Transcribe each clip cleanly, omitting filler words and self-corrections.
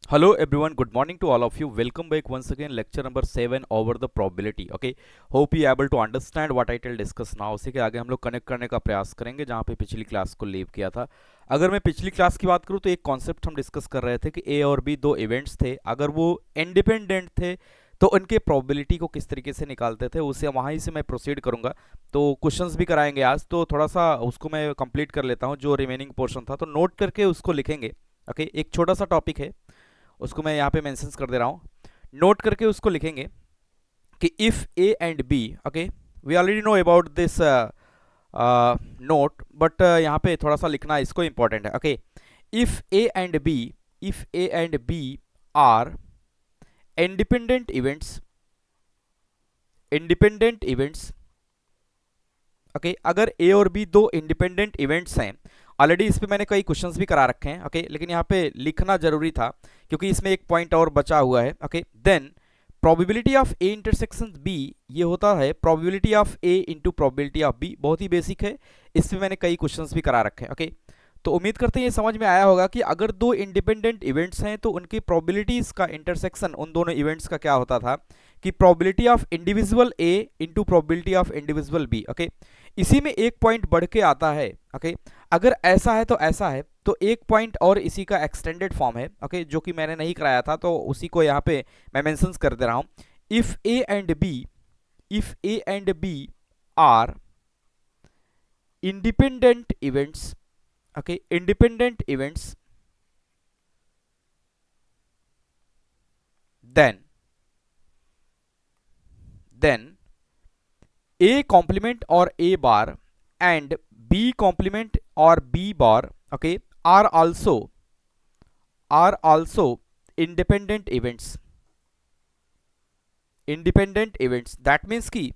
Hello everyone, good morning to all of you. Welcome back once again lecture number 7 over the probability. Okay, hope you able to understand what I will discuss now. उसी के आगे हम लोग connect करने का प्रयास करेंगे जहाँ पे पिछली क्लास को लीव किया था। अगर मैं पिछली क्लास की बात करूँ तो एक कॉन्सेप्ट हम डिस्कस कर रहे थे कि ए और बी दो इवेंट्स थे, अगर वो इंडिपेंडेंट थे तो उनके प्रोबेबिलिटी को किस तरीके से निकालते थे, उसे वहाँ ही से मैं प्रोसीड करूँगा। तो क्वेश्चंस भी कराएंगे आज, तो थोड़ा सा उसको मैं कंप्लीट कर लेता हूँ। जो रिमेनिंग पोर्शन था तो नोट करके उसको लिखेंगे। ओके, एक छोटा सा टॉपिक है, उसको मैं यहाँ पे मेंशंस कर दे रहा हूँ। नोट करके उसको लिखेंगे कि if A and B, okay, we already know about this note, but यहाँ पे थोड़ा सा लिखना इसको इंपॉर्टेंट है। Okay, if A and B, if A and B are independent events, independent events, okay, अगर ए और बी दो इंडिपेंडेंट इवेंट्स हैं, ऑलरेडी इस पे मैंने कई क्वेश्चंस भी करा रखे हैं। ओके, लेकिन यहाँ पे लिखना जरूरी था क्योंकि इसमें एक पॉइंट और बचा हुआ है। Okay, then probability of A intersection B, ये होता है probability of A into probability of B. बहुत ही बेसिक है, इस पे मैंने कई क्वेश्चंस भी करा रखे हैं। ओके, तो उम्मीद करते हैं ये समझ में आया होगा कि अगर दो इंडिपेंडेंट इवेंट्स हैं तो उनकी प्रोबेबिलिटीज का इंटरसेक्शन उन दोनों इवेंट्स का क्या होता था कि probability of individual A into probability of individual B. Okay, इसी में एक पॉइंट बढ़ के आता है। ओके, अगर ऐसा है तो ऐसा है, तो एक पॉइंट और इसी का एक्सटेंडेड फॉर्म है। ओके, जो कि मैंने नहीं कराया था तो उसी को यहाँ पे मैं मेंशंस कर दे रहा हूँ। If A and B, if A and B are independent events, okay, independent events, then a complement or a bar and b complement or b bar, okay, are also independent events, independent events। that means कि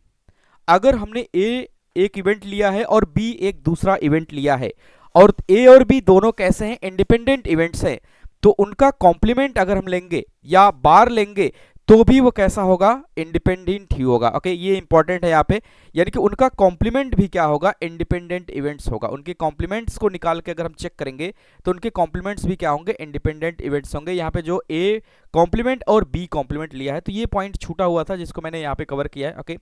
अगर हमने a एक event लिया है और b एक दूसरा event लिया है और a और b दोनों कैसे हैं, इंडिपेंडेंट इवेंट्स हैं, तो उनका कॉम्प्लीमेंट अगर हम लेंगे या बार लेंगे तो भी वो कैसा होगा, इंडिपेंडेंट ही होगा। ओके, ये इंपॉर्टेंट है यहाँ पे, यानी कि उनका कॉम्प्लीमेंट भी क्या होगा, इंडिपेंडेंट इवेंट्स होगा। उनके कॉम्प्लीमेंट्स को निकाल के अगर हम चेक करेंगे तो उनके कॉम्प्लीमेंट्स भी क्या होंगे, इंडिपेंडेंट इवेंट्स होंगे। यहाँ पे जो ए कॉम्प्लीमेंट और बी कॉम्प्लीमेंट लिया है, तो ये पॉइंट छूटा हुआ था जिसको मैंने यहाँ पे कवर किया है। ओके,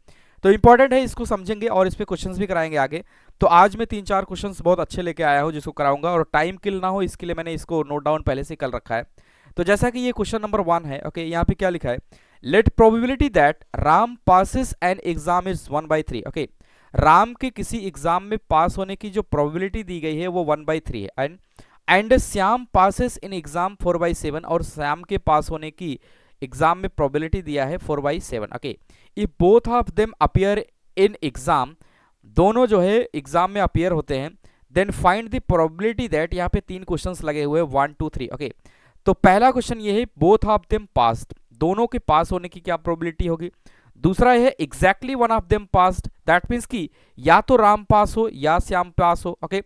तो इंपॉर्टेंट है, इसको समझेंगे और इस पे क्वेश्चंस भी कराएंगे आगे। तो आज मैं 3-4 क्वेश्चंस बहुत अच्छे लेके आया हूँ जिसको कराऊंगा, और टाइम किल ना हो इसके लिए मैंने इसको नोट डाउन पहले से कर रखा है। तो जैसा कि ये क्वेश्चन नंबर 1 है, ओके, यहाँ पे क्या लिखा है, let probability that Ram passes an exam is 1/3। Okay, Ram के किसी एग्जाम में पास होने की जो प्रोबेबिलिटी दी गई है वो 1/3 है। And Shyam passes in exam 4/7, और श्याम के पास होने की एग्जाम में प्रोबेबिलिटी दिया है 4/7। Okay, if both of them appear in exam, दोनों जो है एग्जाम में अपीयर होते हैं, then find the probability that, यहाँ पे 3 क्वेश्चंस लगे हुए 1 2 3। ओके, तो पहला क्वेश्चन ये है बोथ ऑफ देम पास्ड, दोनों के पास होने की क्या प्रोबेबिलिटी होगी। दूसरा है exactly one of them passed, that means कि या तो राम पास हो या श्याम पास हो। Okay,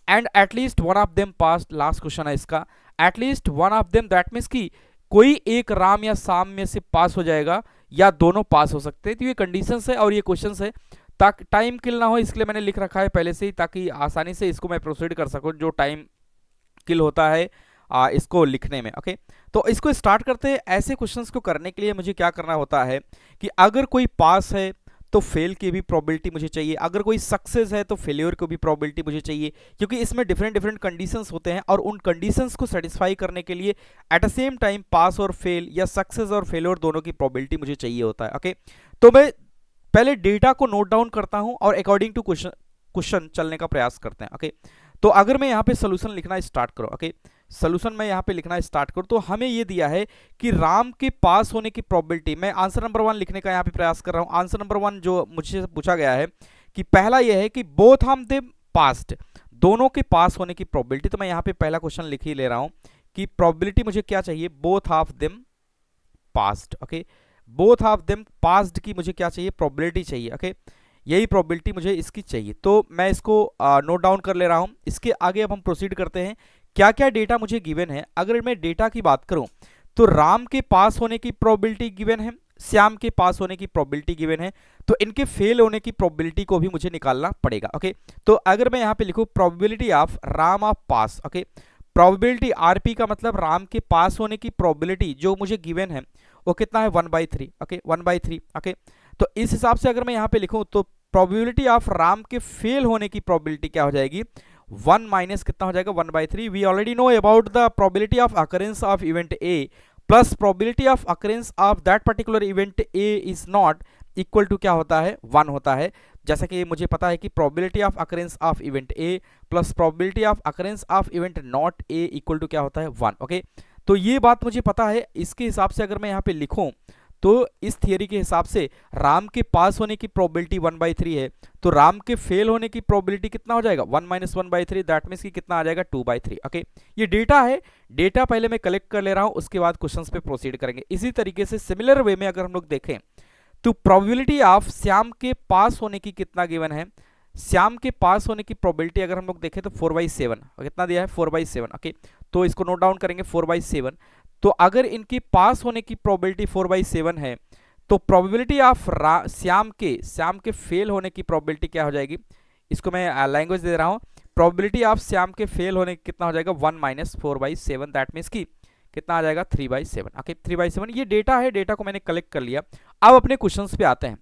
and at least one of them passed, last question है इसका, at least one of them, that means कि कोई एक राम या श्याम में से पास हो जाएगा या दोनों पास हो सकते हैं। तो ये कंडीशंस है और ये क्वेश्चंस है, ताकि टाइम किल ना हो इसलिए मैंने लिख रखा है पहले से ही, ताकि आसानी से इसको मैं प्रोसीड कर सकूं जो टाइम किल होता है इसको लिखने में। ओके, तो इसको स्टार्ट करते हैं। ऐसे क्वेश्चंस को करने के लिए मुझे क्या करना होता है कि अगर कोई पास है तो फेल की भी प्रोबेबिलिटी मुझे चाहिए, अगर कोई सक्सेस है तो फेलियर की भी प्रोबेबिलिटी मुझे चाहिए, क्योंकि इसमें डिफरेंट डिफरेंट कंडीशंस होते हैं और उन कंडीशंस को सेटिस्फाई करने के लिए eight the same time pass और फेल या सक्सेस और फेलियर दोनों की प्रोबेबिलिटी मुझे चाहिए होता है। ओके, तो मैं पहले डेटा को नोट डाउन करता हूं और अकॉर्डिंग टू क्वेश्चन चलने का प्रयास करते हैं। ओके, तो अगर मैं यहाँ पे सोल्यूशन लिखना स्टार्ट करो, ओके, सोल्यूशन मैं यहाँ पे लिखना स्टार्ट करूँ तो हमें ये दिया है कि राम के पास होने की प्रोबेबिलिटी, मैं आंसर नंबर 1 लिखने का यहाँ पे प्रयास कर रहा हूँ। आंसर नंबर 1 जो मुझसे पूछा गया है कि पहला ये है कि बोथ ऑफ देम पास्ट, दोनों के पास होने की प्रोबेबिलिटी, तो मैं यहाँ पे पहला क्वेश्चन लिख ही ले रहा हूँ कि प्रोबेबिलिटी मुझे क्या चाहिए, both of them past. Okay, both of them past की मुझे क्या चाहिए, प्रोबेबिलिटी चाहिए। ओके, यही प्रोबेबिलिटी मुझे इसकी चाहिए, तो मैं इसको नोट डाउन कर ले रहा हूं। इसके आगे अब हम प्रोसीड करते हैं, क्या क्या डेटा मुझे गिवन है। अगर मैं डेटा की बात करूं तो राम के पास होने की प्रोबेबिलिटी गिवन है, श्याम के पास होने की प्रोबेबिलिटी गिवन है, तो इनके फेल होने की प्रोबेबिलिटी को भी मुझे निकालना पड़ेगा। ओके, तो अगर मैं यहाँ पे लिखूं probability of Ram of pass, okay, probability RP का मतलब राम के पास होने की प्रोबेबिलिटी जो मुझे गिवन है वो कितना है 1/3। ओके 1/3। ओके तो इस हिसाब से अगर मैं यहाँ पे लिखूं तो प्रोबेबिलिटी ऑफ राम के फेल होने की प्रोबेबिलिटी क्या हो जाएगी 1 माइनस कितना हो जाएगा 1/3। We already know about the probability of occurrence of event A plus probability of occurrence of that particular event A is not equal to क्या होता है 1 होता है। जैसा कि मुझे पता है कि probability of occurrence of event A plus probability of occurrence of event not A equal to क्या होता है 1। ओके तो ये बात मुझे पता है। इसके हिसाब से अगर मैं यहाँ पे लिखूं तो इस थियरी के हिसाब से राम के पास होने की प्रोबेबिलिटी 1/3 है, तो राम के फेल होने की प्रोबेबिलिटी कितना हो जाएगा 1 - 1/3। दैट मीन्स कि कितना आ जाएगा 2/3। ओके ये डेटा है, डेटा पहले मैं कलेक्ट कर ले रहा हूं, उसके बाद क्वेश्चंस पे प्रोसीड करेंगे। इसी तरीके से सिमिलर वे में अगर हम लोग देखें तो प्रोबेबिलिटी ऑफ श्याम के पास होने की कितना गिवन है, श्याम के पास होने की प्रोबेबिलिटी अगर हम लोग देखें तो 4/7 कितना दिया है 4/7। ओके तो इसको नोट डाउन करेंगे 4/7। तो अगर इनके पास होने की प्रोबेबिलिटी 4/7 है तो प्रोबेबिलिटी ऑफ श्याम के फेल होने की प्रोबेबिलिटी क्या हो जाएगी, इसको मैं लैंग्वेज दे रहा हूं, प्रोबेबिलिटी ऑफ श्याम के फेल होने की कितना हो जाएगा 1 - 4/7। दैट मीन्स की कितना आ जाएगा 3/7। ओके 3/7 ये डेटा है, डेटा को मैंने कलेक्ट कर लिया। अब अपने क्वेश्चंस पे आते हैं।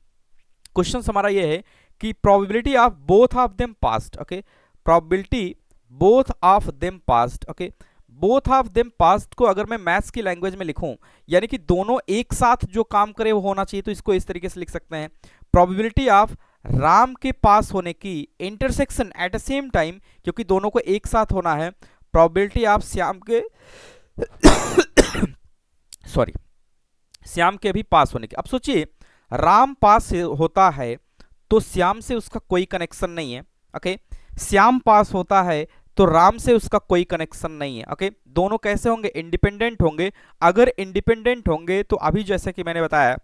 क्वेश्चन हमारा ये है कि probability of both of them past. Okay probability both of them past. Okay both of them past को अगर मैं मैथ्स की लैंग्वेज में लिखूं यानी कि दोनों एक साथ जो काम करे वो होना चाहिए, तो इसको इस तरीके से लिख सकते हैं प्रोबेबिलिटी ऑफ राम के पास होने की intersection eight the same time, क्योंकि दोनों को एक साथ होना है, प्रोबेबिलिटी ऑफ श्याम के सॉरी श्याम के भी पास होने की। अब सोचिए राम पास होता है तो श्याम से उसका कोई कनेक्शन नहीं है। ओके श्याम पास होता है तो राम से उसका कोई कनेक्शन नहीं है। ओके दोनों कैसे होंगे इंडिपेंडेंट होंगे। अगर इंडिपेंडेंट होंगे तो अभी जैसे कि मैंने बताया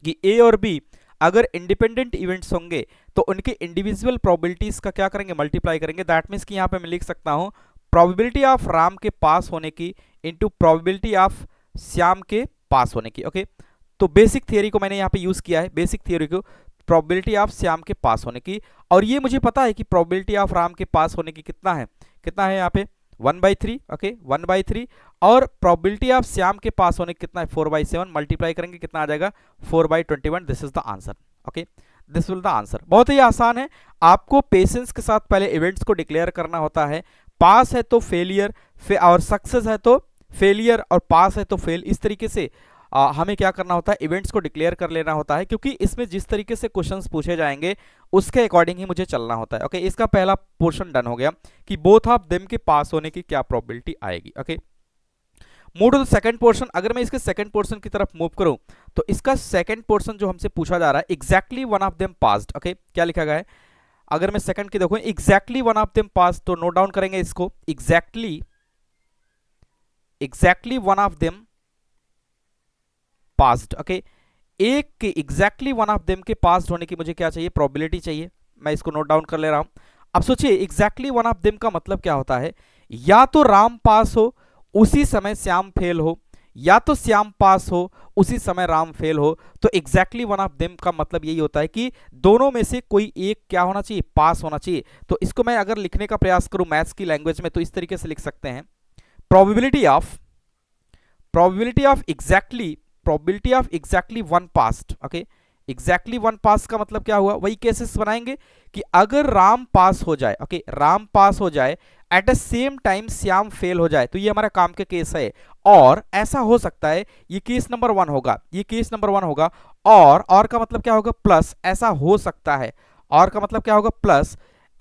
कि ए और बी अगर इंडिपेंडेंट इवेंट्स होंगे तो उनके इंडिविजुअल प्रोबेबिलिटीज का क्या करेंगे मल्टीप्लाई करेंगे। दैट मीन्स कि यहाँ पे मैं लिख सकता हूं प्रोबेबिलिटी ऑफ राम के पास होने की इंटू प्रोबेबिलिटी ऑफ श्याम के पास होने की। ओके तो बेसिक थियरी को मैंने यहाँ पे यूज किया है, बेसिक थियरी को प्रोबेबिलिटी ऑफ श्याम के पास होने की, और ये मुझे पता है कि प्रोबेबिलिटी ऑफ राम के पास होने की कितना है यहाँ पे 1/3। ओके 1/3 और प्रोबेबिलिटी ऑफ श्याम के पास होने की कितना है 4/7 मल्टीप्लाई करेंगे कितना आ जाएगा 4/21। This is the answer. Okay this will the answer. बहुत ही आसान है, आपको पेशेंस के साथ पहले इवेंट्स को डिक्लेयर करना होता है। पास है तो फेलियर और सक्सेस है तो फेलियर और पास है तो फेल, इस तरीके से हमें क्या करना होता है इवेंट्स को डिक्लेयर कर लेना होता है, क्योंकि इसमें जिस तरीके से क्वेश्चंस पूछे जाएंगे उसके अकॉर्डिंग ही मुझे चलना होता है। ओके इसका पहला पोर्शन डन हो गया कि बोथ ऑफ देम के पास होने की क्या प्रोबेबिलिटी आएगी। Okay move to the second portion. अगर मैं इसके सेकंड पोर्शन की तरफ मूव करूं तो इसका सेकंड पोर्शन जो हमसे पूछा जा रहा है exactly one of them passed. Okay क्या लिखा गया है, अगर मैं सेकंड की देखूं exactly one of them passed तो नोट डाउन करेंगे इसको exactly one of them passed. Okay एक के एग्जैक्टली वन ऑफ देम के पास्ड होने की मुझे क्या चाहिए प्रोबेबिलिटी चाहिए, मैं इसको नोट डाउन कर ले रहा हूं। अब सोचिए एग्जैक्टली वन ऑफ देम का मतलब क्या होता है, या तो राम पास हो उसी समय श्याम फेल हो, या तो श्याम पास हो उसी समय राम फेल हो। तो एग्जैक्टली वन ऑफ देम का मतलब यही होता है कि दोनों में से कोई एक क्या होना चाहिए पास होना चाहिए। तो इसको मैं अगर लिखने का प्रयास करूं मैथ्स की लैंग्वेज में तो इस तरीके से लिख सकते हैं probability of exactly one past. Okay exactly one pass का मतलब क्या हुआ, वही केसेस बनाएंगे कि अगर राम पास हो जाए, ओके राम पास हो जाए at the same time Shyam fail हो जाए, तो ये हमारा काम के केस है। और ऐसा हो सकता है ये केस नंबर 1 होगा, ये केस नंबर 1 होगा। और का मतलब क्या होगा प्लस, ऐसा हो सकता है और का मतलब क्या होगा प्लस,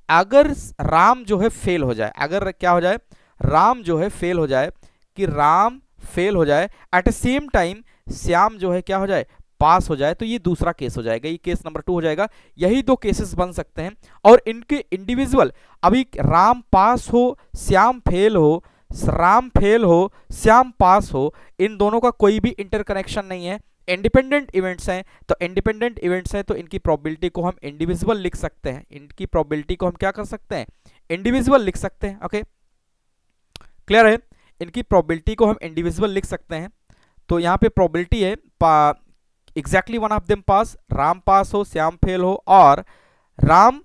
अगर राम जो है फेल हो जाए, अगर क्या हो जाए राम जो है फेल हो जाए, कि राम फेल हो जाए at the same time Shyam जो है क्या हो जाए पास हो जाए, तो ये दूसरा केस हो जाएगा, ये केस नंबर 2 हो जाएगा। यही दो केसेस बन सकते हैं और इनके इंडिविजुअल, अभी राम पास हो श्याम फेल हो, राम फेल हो श्याम पास हो, इन दोनों का कोई भी इंटरकनेक्शन नहीं है, इंडिपेंडेंट इवेंट्स हैं। तो इंडिपेंडेंट इवेंट्स हैं तो इनकी प्रोबेबिलिटी को हम इंडिविजुअल लिख सकते हैं, इनकी प्रोबेबिलिटी को हम क्या कर सकते हैं इंडिविजुअल लिख सकते हैं। ओके क्लियर है, इनकी प्रोबेबिलिटी को हम इंडिविजुअल लिख सकते हैं। तो यहाँ पे प्रोबेबिलिटी है exactly one of them pass, Ram pass हो श्याम फेल हो और राम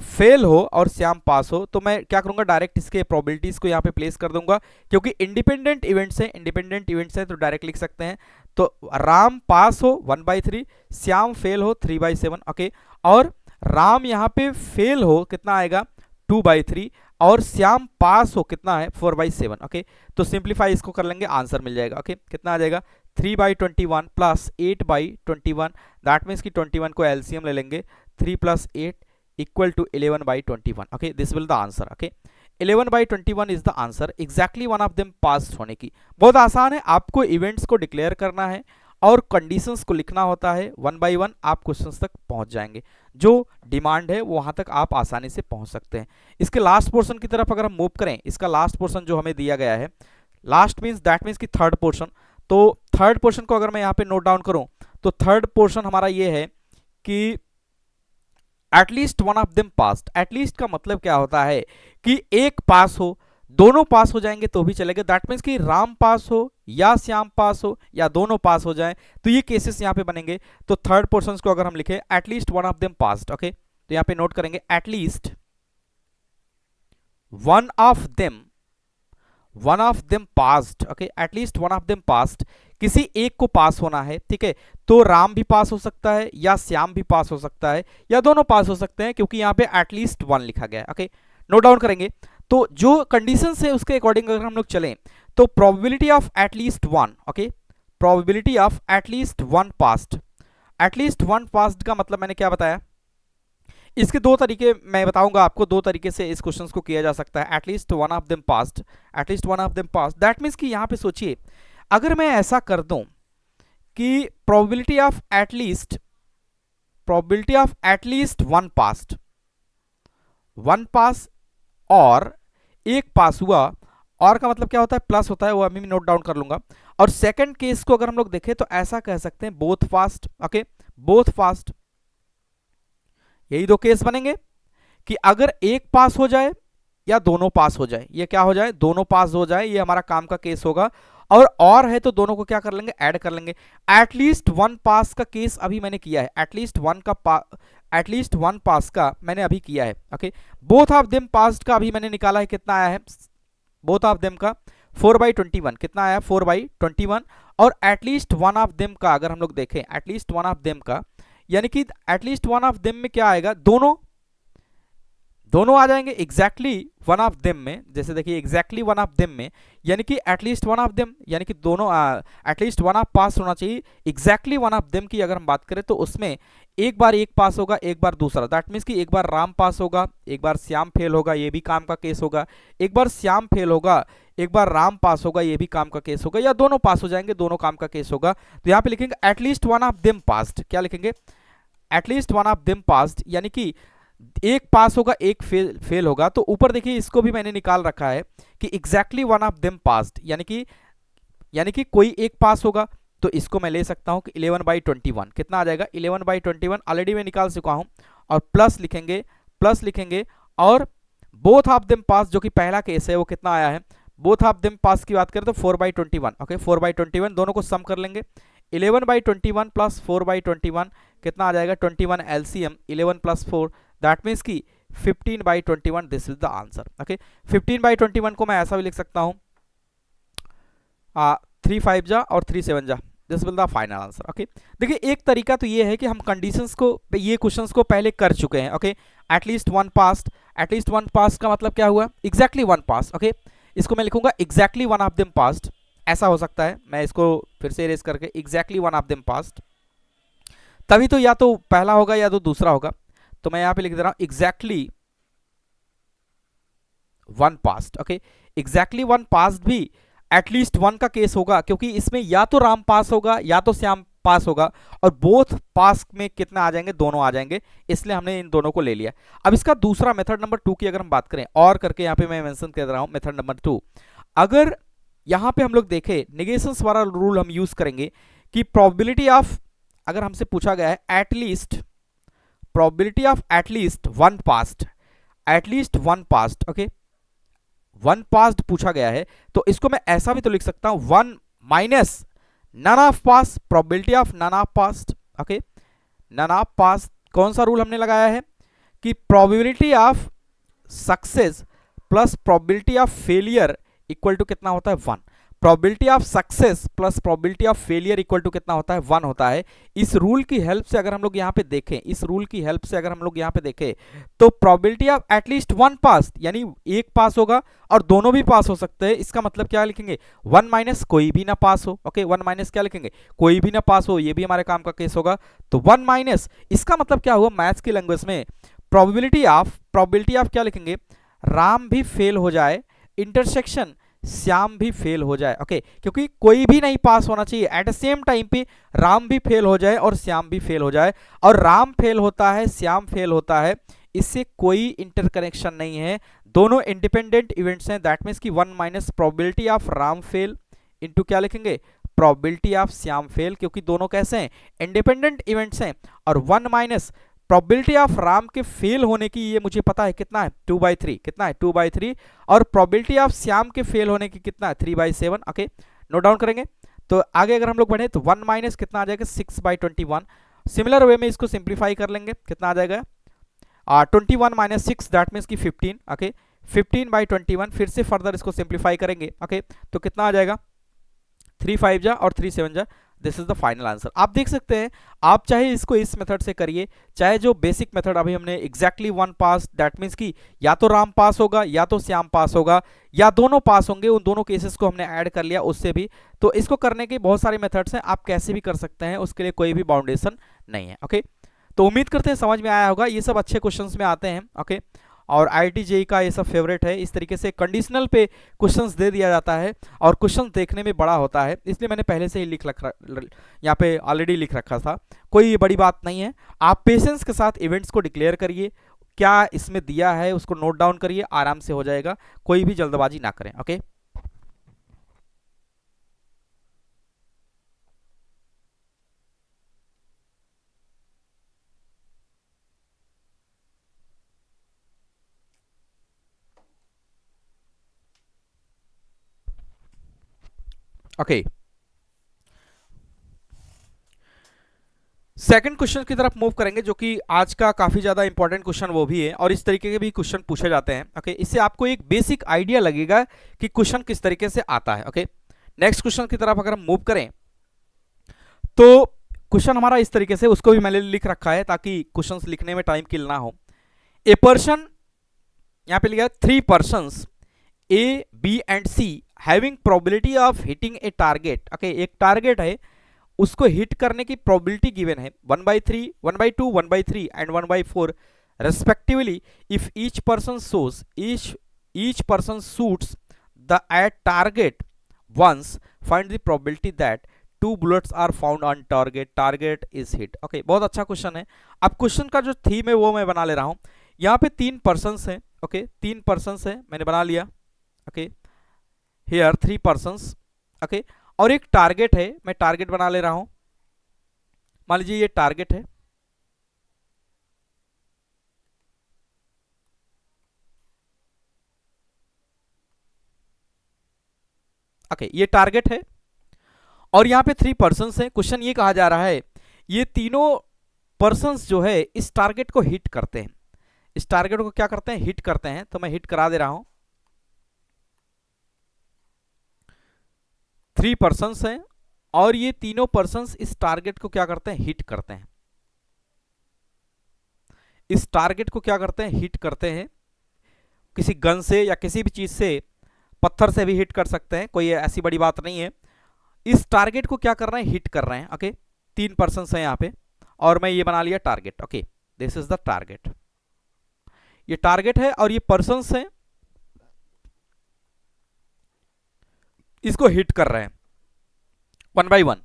फेल हो और श्याम पास हो, तो मैं क्या करूंगा, डायरेक्ट इसके प्रोबेबिलिटीज को यहाँ पे प्लेस कर दूंगा, क्योंकि इंडिपेंडेंट इवेंट्स है तो डायरेक्ट लिख सकते हैं। तो राम पास हो 1/3, श्याम फेल हो 3/7, ओके। और राम यहाँ पे फेल हो कितना आएगा 2/3, और श्याम पास हो कितना है 4/7, ओके। तो सिंप्लीफाई इसको कर लेंगे, आंसर मिल जाएगा, ओके। कितना आ जाएगा 3/21 प्लस 8/21, दैट मीन्स कि 21 को एलसीएम ले लेंगे, 3 + 8 equal to 11/21, okay, this will the answer, okay। 11/21 is the answer, exactly one of them passed होने की। बहुत आसान है, आपको इवेंट्स को डिक्लेयर करना है और कंडीशंस को लिखना होता है, 1 by 1 आप क्वेश्चंस तक पहुंच जाएंगे, जो डिमांड है वहां तक आप आसानी से पहुंच सकते हैं। इसके लास्ट पोर्शन की तरफ अगर हम मूव करें, इसका लास्ट पोर्शन जो हमें दिया गया है, लास्ट मीन्स दैट मीन्स कि थर्ड पोर्शन, तो थर्ड पोर्शन को अगर मैं यहाँ पे नोट डाउन करूं, तो थर्ड पोर्शन हमारा ये है कि at least one of them passed. At least का मतलब क्या होता है कि एक पास हो, दोनों पास हो जाएंगे तो भी चलेगा, दैट मीन्स कि राम पास हो या श्याम पास हो या दोनों पास हो जाएं, तो ये केसेस यहाँ पे बनेंगे। तो थर्ड पोर्शन को अगर हम लिखें at least one of them passed, okay, तो यहाँ पे नोट करेंगे at least one of them passed, okay, at least one of them passed, किसी एक को पास होना है, ठीक है। तो राम भी पास हो सकता है या श्याम भी पास हो सकता है या दोनों पास हो सकते हैं, क्योंकि यहाँ पे एटलीस्ट 1 लिखा गया है, ओके। नोट डाउन करेंगे, तो जो कंडीशंस है उसके अकॉर्डिंग अगर हम लोग चलें, तो probability of at least 1, okay, probability of at least 1 passed. At least 1 passed का मतलब मैंने क्या बताया, इसके दो तरीके मैं बताऊंगा आपको, दो तरीके से इस क्वेश्चन को किया जा सकता है। At least one of them passed, at least one of them passed, that means कि यहाँ पे सोचिए, अगर मैं ऐसा कर दूं कि probability of at least one pass और एक पास हुआ, और का मतलब क्या होता है, प्लस होता है, वो अभी मैं नोट डाउन कर लूंगा। और सेकंड केस को अगर हम लोग देखें तो ऐसा कह सकते हैं both fast, okay, both fast. यही दो केस बनेंगे कि अगर एक पास हो जाए या दोनों पास हो जाए, ये क्या हो जाए, दोनों पास हो जाए, ये हमारा काम का केस होगा। और है तो दोनों को क्या कर लेंगे, ऐड कर लेंगे। एटलीस्ट 1 पास का केस अभी मैंने किया है, एटलीस्ट वन पास का मैंने अभी किया है, okay. Both of them passed का अभी मैंने निकाला है, कितना आया है, बोथ ऑफ देम का 4/21, कितना आया 4/21। और एटलीस्ट वन ऑफ देम का अगर हम लोग देखें, एटलीस्ट वन ऑफ देम का यानी कि एटलीस्ट वन ऑफ देम में क्या आएगा, दोनों आ जाएंगे एग्जैक्टली वन ऑफ देम में। जैसे देखिए एग्जैक्टली वन ऑफ देम में, यानी कि एटलीस्ट वन ऑफ देम, यानी कि दोनों एटलीस्ट वन ऑफ पास होना चाहिए। एग्जैक्टली वन ऑफ देम की अगर हम बात करें तो उसमें एक बार एक पास होगा, एक बार दूसरा, दैट मीन्स कि एक बार राम पास होगा, एक बार श्याम फेल होगा, ये भी काम का केस होगा। एक बार श्याम फेल होगा, एक बार राम पास होगा, ये भी काम का केस होगा, या दोनों पास हो जाएंगे, दोनों काम का केस होगा। तो यहाँ पे लिखेंगे at least one of them passed, क्या लिखेंगे, at least one of them passed, यानी कि एक पास होगा एक फेल होगा। तो ऊपर देखिए इसको भी मैंने निकाल रखा है कि exactly one of them passed, यानी कि कोई एक पास होगा, तो इसको मैं ले सकता हूं कि 11/21, कितना आ जाएगा 11/21, ऑलरेडी मैं निकाल चुका हूं। और प्लस लिखेंगे और बोथ ऑफ देम पास, जो कि पहला केस है, वो कितना आया है, बोथ ऑफ देम पास की बात करें तो 4/21, ओके, 4/21, दोनों को सम कर लेंगे। 11/21 प्लस 4/21 कितना आ जाएगा 21, एलसीएम 11 + 4, दैट मीन्स कि 15/21, this is the answer, okay. 15/21 को मैं ऐसा भी लिख सकता हूं 3 5 जा और 3 7 जा, this will the final answer, okay. देखिए एक तरीका तो ये है कि हम कंडीशंस को, ये क्वेश्चंस को पहले कर चुके हैं, ओके। एटलीस्ट वन पास का मतलब क्या हुआ, एग्जैक्टली वन पास, ओके। इसको मैं लिखूंगा exactly one of them passed, ऐसा हो सकता है, मैं इसको फिर से इरेज करके exactly one of them passed, तभी तो या तो पहला होगा या तो दूसरा होगा। तो मैं यहां पे लिख दे रहा हूं exactly one passed, okay. Exactly one passed भी एटलीस्ट 1 का केस होगा, क्योंकि इसमें या तो राम पास होगा या तो श्याम पास होगा, और बोथ पास में कितने आ जाएंगे, दोनों आ जाएंगे, इसलिए हमने इन दोनों को ले लिया। अब इसका दूसरा मेथड नंबर 2 की अगर हम बात करें, और करके यहाँ पे मैं मेंशन कर रहा हूं मेथड नंबर 2। अगर यहाँ पे हम लोग देखें नेगेशंस वाला रूल हम यूज करेंगे कि प्रोबेबिलिटी ऑफ, अगर हमसे पूछा गया है at least, probability of at least one past, okay, one passed पूछा गया है, तो इसको मैं ऐसा भी तो लिख सकता हूं 1 minus none of pass, probability of none of passed, okay. None of pass कौन सा रूल हमने लगाया है कि probability of success plus probability of failure equal to कितना होता है 1। Probability of success plus probability of failure equal to कितना होता है 1 होता है। इस रूल की हेल्प से अगर हम लोग यहाँ पे देखें, इस रूल की हेल्प से अगर हम लोग यहाँ पे देखें तो प्रोबेबिलिटी ऑफ एटलीस्ट 1 पास, यानी एक पास होगा और दोनों भी पास हो सकते हैं। इसका मतलब क्या लिखेंगे 1 माइनस कोई भी ना पास हो। ओके 1 माइनस क्या लिखेंगे, कोई भी ना पास हो, ये भी हमारे काम का केस होगा। तो 1 माइनस इसका मतलब क्या हुआ मैथ्स की लैंग्वेज में, प्रोबेबिलिटी ऑफ क्या लिखेंगे, राम भी फेल हो जाए, इंटरसेक्शन श्याम भी फेल हो जाए। ओके क्योंकि कोई भी नहीं पास होना चाहिए, एट द सेम टाइम पे राम भी फेल हो जाए और श्याम भी फेल हो जाए, और राम फेल होता है श्याम फेल होता है, इससे कोई इंटरकनेक्शन नहीं है, दोनों इंडिपेंडेंट इवेंट्स हैं। दैट मीन्स कि 1 minus probability of Ram fail into क्या लिखेंगे, प्रोबेबिलिटी ऑफ श्याम फेल, क्योंकि दोनों कैसे हैं, इंडिपेंडेंट इवेंट्स हैं। और 1 माइनस प्रोबेबिलिटी ऑफ राम के फेल होने की, ये मुझे पता है कितना है 2/3, कितना है 2/3, और प्रोबेबिलिटी ऑफ श्याम के फेल होने की कितना है 3/7। ओके नोट डाउन करेंगे। तो आगे अगर हम लोग बढ़े तो 1 माइनस कितना आ जाएगा 6/21। सिमिलर वे में इसको सिंप्लीफाई कर लेंगे, कितना आ जाएगा 21 माइनस 6 दैट मीन्स की 15। ओके 15/21, फिर से फर्दर इसको सिंप्लीफाई करेंगे। ओके तो कितना आ जाएगा 3 5 जा और 3 7 जा, this is the final answer. आप देख सकते हैं, आप चाहे इसको इस मेथड से करिए, चाहे जो बेसिक मेथड अभी हमने एग्जैक्टली 1 पास, दैट मीन्स कि या तो राम पास होगा या तो श्याम पास होगा या दोनों पास होंगे, उन दोनों केसेस को हमने ऐड कर लिया उससे भी। तो इसको करने के बहुत सारे मेथड्स हैं, आप कैसे भी कर सकते हैं, उसके लिए कोई भी बाउंडेशन नहीं है। ओके तो उम्मीद करते हैं समझ में आया होगा, ये सब अच्छे क्वेश्चंस में आते हैं। ओके और IIT JEE का ये सब फेवरेट है, इस तरीके से कंडीशनल पे क्वेश्चंस दे दिया जाता है और क्वेश्चन देखने में बड़ा होता है, इसलिए मैंने पहले से ही लिख रखा, यहाँ पे ऑलरेडी लिख रखा था, कोई बड़ी बात नहीं है। आप पेशेंस के साथ इवेंट्स को डिक्लेयर करिए, क्या इसमें दिया है उसको नोट डाउन करिए, आराम से हो जाएगा, कोई भी जल्दबाजी ना करें। ओके ओके सेकंड क्वेश्चन की तरफ मूव करेंगे, जो कि आज का काफी ज्यादा इंपॉर्टेंट क्वेश्चन वो भी है, और इस तरीके के भी क्वेश्चन पूछे जाते हैं। ओके इससे आपको एक बेसिक आइडिया लगेगा कि क्वेश्चन किस तरीके से आता है। ओके नेक्स्ट क्वेश्चन की तरफ अगर हम मूव करें तो क्वेश्चन हमारा इस तरीके से, उसको भी मैंने लिख रखा है ताकि क्वेश्चंस लिखने में टाइम किल ना हो। ए पर्सन, यहां पे लिखा है 3 persons A, B and C having probability of hitting a target. Okay एक टारगेट है, उसको हिट करने की प्रोबेबिलिटी गिवन है 1/3, 1/2, 1/3 and 1/4 respectively. If each person shows each person shoots the at target once, find the probability that 2 bullets are found on target is hit. Okay बहुत अच्छा question है। अब क्वेश्चन का जो थीम है वो मैं बना ले रहा हूं। यहाँ पे 3 पर्सन्स हैं। ओके 3 पर्सन्स हैं, मैंने बना लिया। Okay here 3 persons. ओके और एक टारगेट है, मैं टारगेट बना ले रहा हूं। मान लीजिए ये टारगेट है। ओके ये टारगेट है और यहां पे 3 पर्सन्स हैं। क्वेश्चन ये कहा जा रहा है ये तीनों पर्सन्स जो है इस टारगेट को हिट करते हैं, इस टारगेट को क्या करते हैं, हिट करते हैं। तो मैं हिट करा दे रहा हूं। 3 पर्सन्स हैं और ये तीनों पर्सन्स इस टारगेट को क्या करते हैं, हिट करते हैं। इस टारगेट को क्या करते हैं, हिट करते हैं। किसी गन से या किसी भी चीज से, पत्थर से भी हिट कर सकते हैं, कोई ऐसी बड़ी बात नहीं है। इस टारगेट को क्या कर रहे हैं, हिट कर रहे हैं। ओके 3 पर्सन्स हैं यहाँ पे और मैं ये बना लिया target. Okay this is the target, ये टारगेट है और ये पर्सन्स हैं, इसको हिट कर रहे हैं 1 by 1।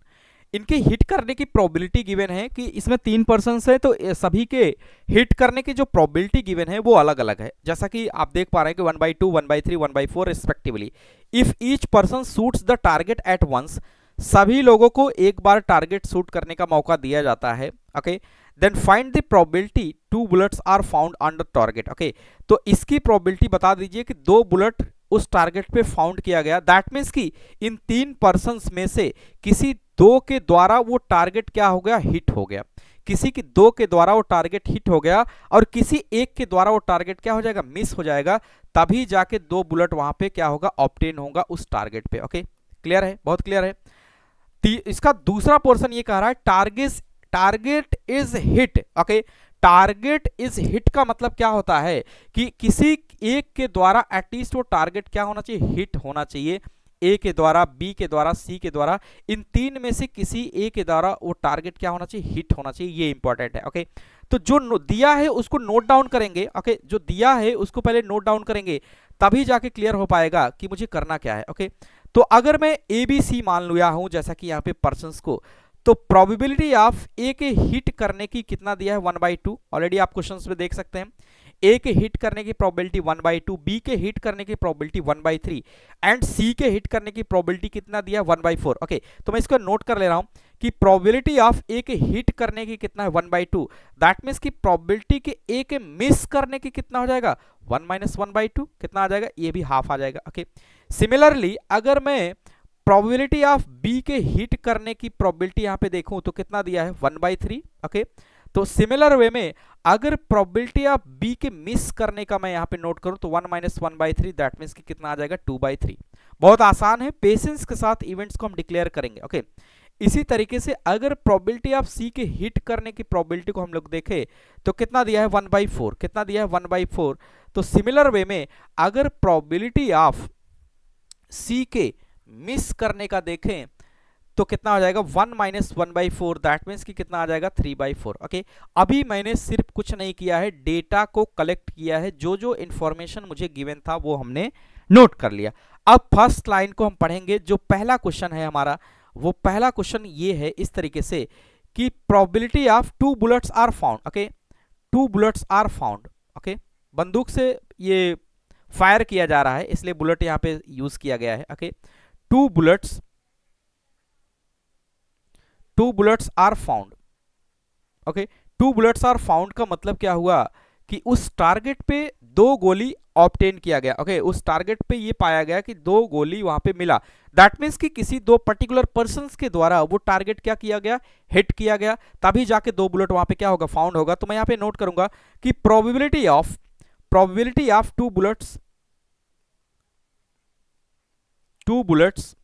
इनके हिट करने की प्रोबेबिलिटी गिवन है कि इसमें 3 पर्सन्स है तो सभी के हिट करने की जो प्रोबेबिलिटी गिवन है वो अलग अलग है, जैसा कि आप देख पा रहे हैं कि 1/2, 1/3, 1/4 respectively. If each person shoots the target at once, सभी लोगों को एक बार टारगेट शूट करने का मौका दिया जाता है। Okay then find the probability 2 bullets are found on the target. Okay तो इसकी प्रोबेबिलिटी बता दीजिए कि 2 बुलेट उस टारगेट पे फाउंड किया गया। दैट मीन्स कि इन 3 पर्सन्स में से किसी 2 के द्वारा वो टारगेट क्या हो गया, हिट हो गया। किसी की दो के द्वारा वो टारगेट हिट हो गया और किसी एक के द्वारा वो टारगेट क्या हो जाएगा, मिस हो जाएगा, तभी जाके 2 बुलेट वहां पे क्या होगा, ऑब्टेन होगा उस टारगेट पे। ओके, क्लियर है, बहुत क्लियर है। इसका दूसरा पोर्शन ये कह रहा है target is hit. Okay, target is hit का मतलब क्या होता है कि किसी एक के द्वारा एटलीस्ट वो टारगेट क्या होना चाहिए, हिट होना चाहिए। ए के द्वारा, बी के द्वारा, सी के द्वारा, इन तीन में से किसी ए के द्वारा वो टारगेट क्या होना चाहिए, हिट होना चाहिए। ये इंपॉर्टेंट है। ओके, तो जो दिया है उसको नोट डाउन करेंगे। ओके, जो दिया है उसको पहले नोट डाउन करेंगे, तभी जाके क्लियर हो पाएगा कि मुझे करना क्या है। ओके, तो अगर मैं ए बी सी मान लिया हूं जैसा कि यहाँ पे पर्सन्स को, तो प्रोबेबिलिटी ऑफ ए के हिट करने की कितना दिया है, 1/2। ऑलरेडी आप क्वेश्चंस में देख सकते हैं, ए के हिट करने की प्रोबेबिलिटी 1/2, बी के हिट करने की प्रोबेबिलिटी 1/3 एंड सी के हिट करने की प्रोबेबिलिटी कितना दिया है, 1/4। ओके, तो मैं इसको नोट कर ले रहा हूं कि प्रोबेबिलिटी ऑफ ए के हिट करने की कितना है, 1/2। दैट मीन्स की प्रोबेबिलिटी के ए के मिस करने की कितना हो जाएगा, 1 - 1/2 कितना आ जाएगा, ये भी हाफ आ जाएगा। ओके, सिमिलरली अगर मैं प्रोबेबिलिटी ऑफ बी के हिट करने की प्रोबेबिलिटी यहां पे देखूं तो कितना दिया है, 1/3। ओके, तो सिमिलर वे में अगर प्रोबेबिलिटी ऑफ बी के मिस करने का मैं यहां पे नोट करूं तो 1 - 1/3, दैट मीन्स कि कितना आ जाएगा, 2/3। बहुत आसान है, पेशेंस के साथ इवेंट्स को हम डिक्लेयर करेंगे। ओके, इसी तरीके से अगर प्रोबेबिलिटी ऑफ सी के हिट करने की प्रोबेबिलिटी को हम लोग देखें तो कितना दिया है, 1/4। कितना दिया है, 1/4। तो सिमिलर वे में अगर प्रोबेबिलिटी ऑफ सी के मिस करने का देखें तो कितना हो जाएगा, 1 - 1/4, दैट मीन्स कि कितना आ जाएगा, 3/4। ओके, अभी मैंने सिर्फ कुछ नहीं किया है, डेटा को कलेक्ट किया है, जो जो इंफॉर्मेशन मुझे गिवन था वो हमने नोट कर लिया। अब फर्स्ट लाइन को हम पढ़ेंगे। जो पहला क्वेश्चन है हमारा, वो पहला क्वेश्चन ये है इस तरीके से कि probability of 2 bullets are found. Okay, 2 bullets are found. Okay, बंदूक से ये फायर किया जा रहा है इसलिए बुलेट यहां पे यूज किया गया है। Okay, 2 bullets are found. Okay, 2 bullets are found का मतलब क्या हुआ कि उस टारगेट पे 2 गोली ऑब्टेन किया गया। ओके, उस टारगेट पे ये पाया गया कि 2 गोली वहां पे मिला। दैट मीन्स कि किसी 2 पर्टिकुलर पर्संस के द्वारा वो टारगेट क्या किया गया, हिट किया गया, तभी जाके 2 बुलेट वहां पे क्या होगा, फाउंड होगा। तो मैं यहां पे नोट करूंगा कि probability of 2 bullets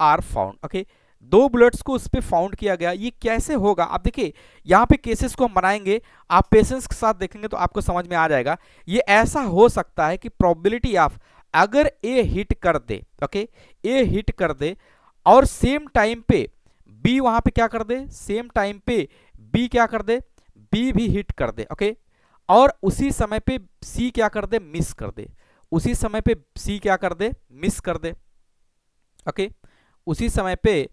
are found. Okay, 2 bullets को उस पे फाउंड किया गया। ये कैसे होगा, आप देखिए यहां पे केसेस को हम बनाएंगे, आप पेशेंस के साथ देखेंगे तो आपको समझ में आ जाएगा। ये ऐसा हो सकता है कि प्रोबेबिलिटी ऑफ अगर ए हिट कर दे, ओके, ए हिट कर दे और सेम टाइम पे बी वहां पे क्या कर दे, सेम टाइम पे बी क्या कर दे, बी भी हिट कर दे। ओके, और उसी समय पे सी क्या कर दे, मिस कर दे। उसी समय पे सी क्या कर दे, मिस कर दे। ओके, उसी समय पे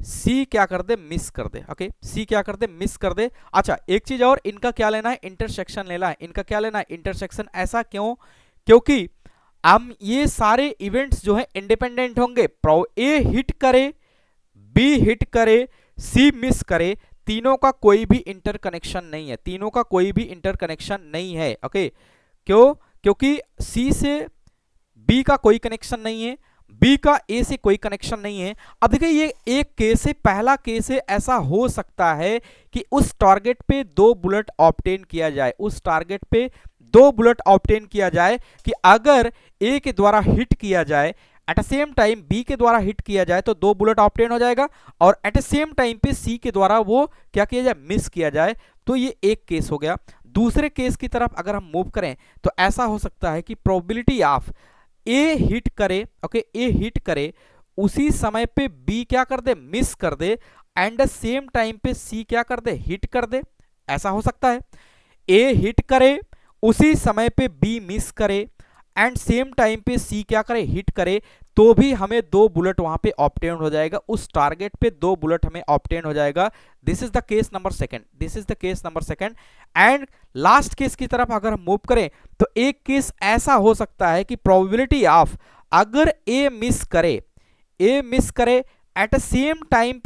सी क्या कर दे, मिस कर दे। ओके, सी क्या कर दे, मिस कर दे। अच्छा, एक चीज और, इनका क्या लेना है, इंटरसेक्शन लेना है। इनका क्या लेना है, इंटरसेक्शन। ऐसा क्यों, क्योंकि हम ये सारे इवेंट्स जो है इंडिपेंडेंट होंगे। ए हिट करे, बी हिट करे, सी मिस करे, तीनों का कोई भी इंटरकनेक्शन नहीं है, तीनों का कोई भी इंटरकनेक्शन नहीं है। ओके, क्यों, क्योंकि सी से बी का कोई कनेक्शन नहीं है, बी का ए से कोई कनेक्शन नहीं है। अब देखिए ये एक केस है, पहला केस है, ऐसा हो सकता है कि उस टारगेट पे 2 बुलेट ऑब्टेन किया जाए, उस टारगेट पे 2 बुलेट ऑब्टेन किया जाए कि अगर ए के द्वारा हिट किया जाए, at the same time B के द्वारा हिट किया जाए तो 2 बुलेट ऑब्टेन हो जाएगा, और एट द सेम टाइम पे सी के द्वारा वो क्या किया जाए, मिस किया जाए। तो ये एक केस हो गया। दूसरे केस की तरफ अगर हम मूव करें तो ऐसा हो सकता है कि प्रोबेबिलिटी ऑफ ए हिट करे, ओके, ए हिट करे, उसी समय पे बी क्या कर दे, मिस कर दे, एंड सेम टाइम पे सी क्या कर दे, हिट कर दे। ऐसा हो सकता है ए हिट करे, उसी समय पे बी मिस करे, एंड सेम टाइम पे सी क्या करे, हिट करे, तो भी हमें 2 बुलेट वहां पे ऑब्टेन हो जाएगा, उस टारगेट पे 2 बुलेट हमें ऑब्टेन हो जाएगा। This is the case number second, this is the case number second. And last case की तरफ अगर हम मूव करें तो एक केस ऐसा हो सकता है कि प्रोबेबिलिटी ऑफ अगर ए मिस करे, ए मिस करे, एट द सेम टाइम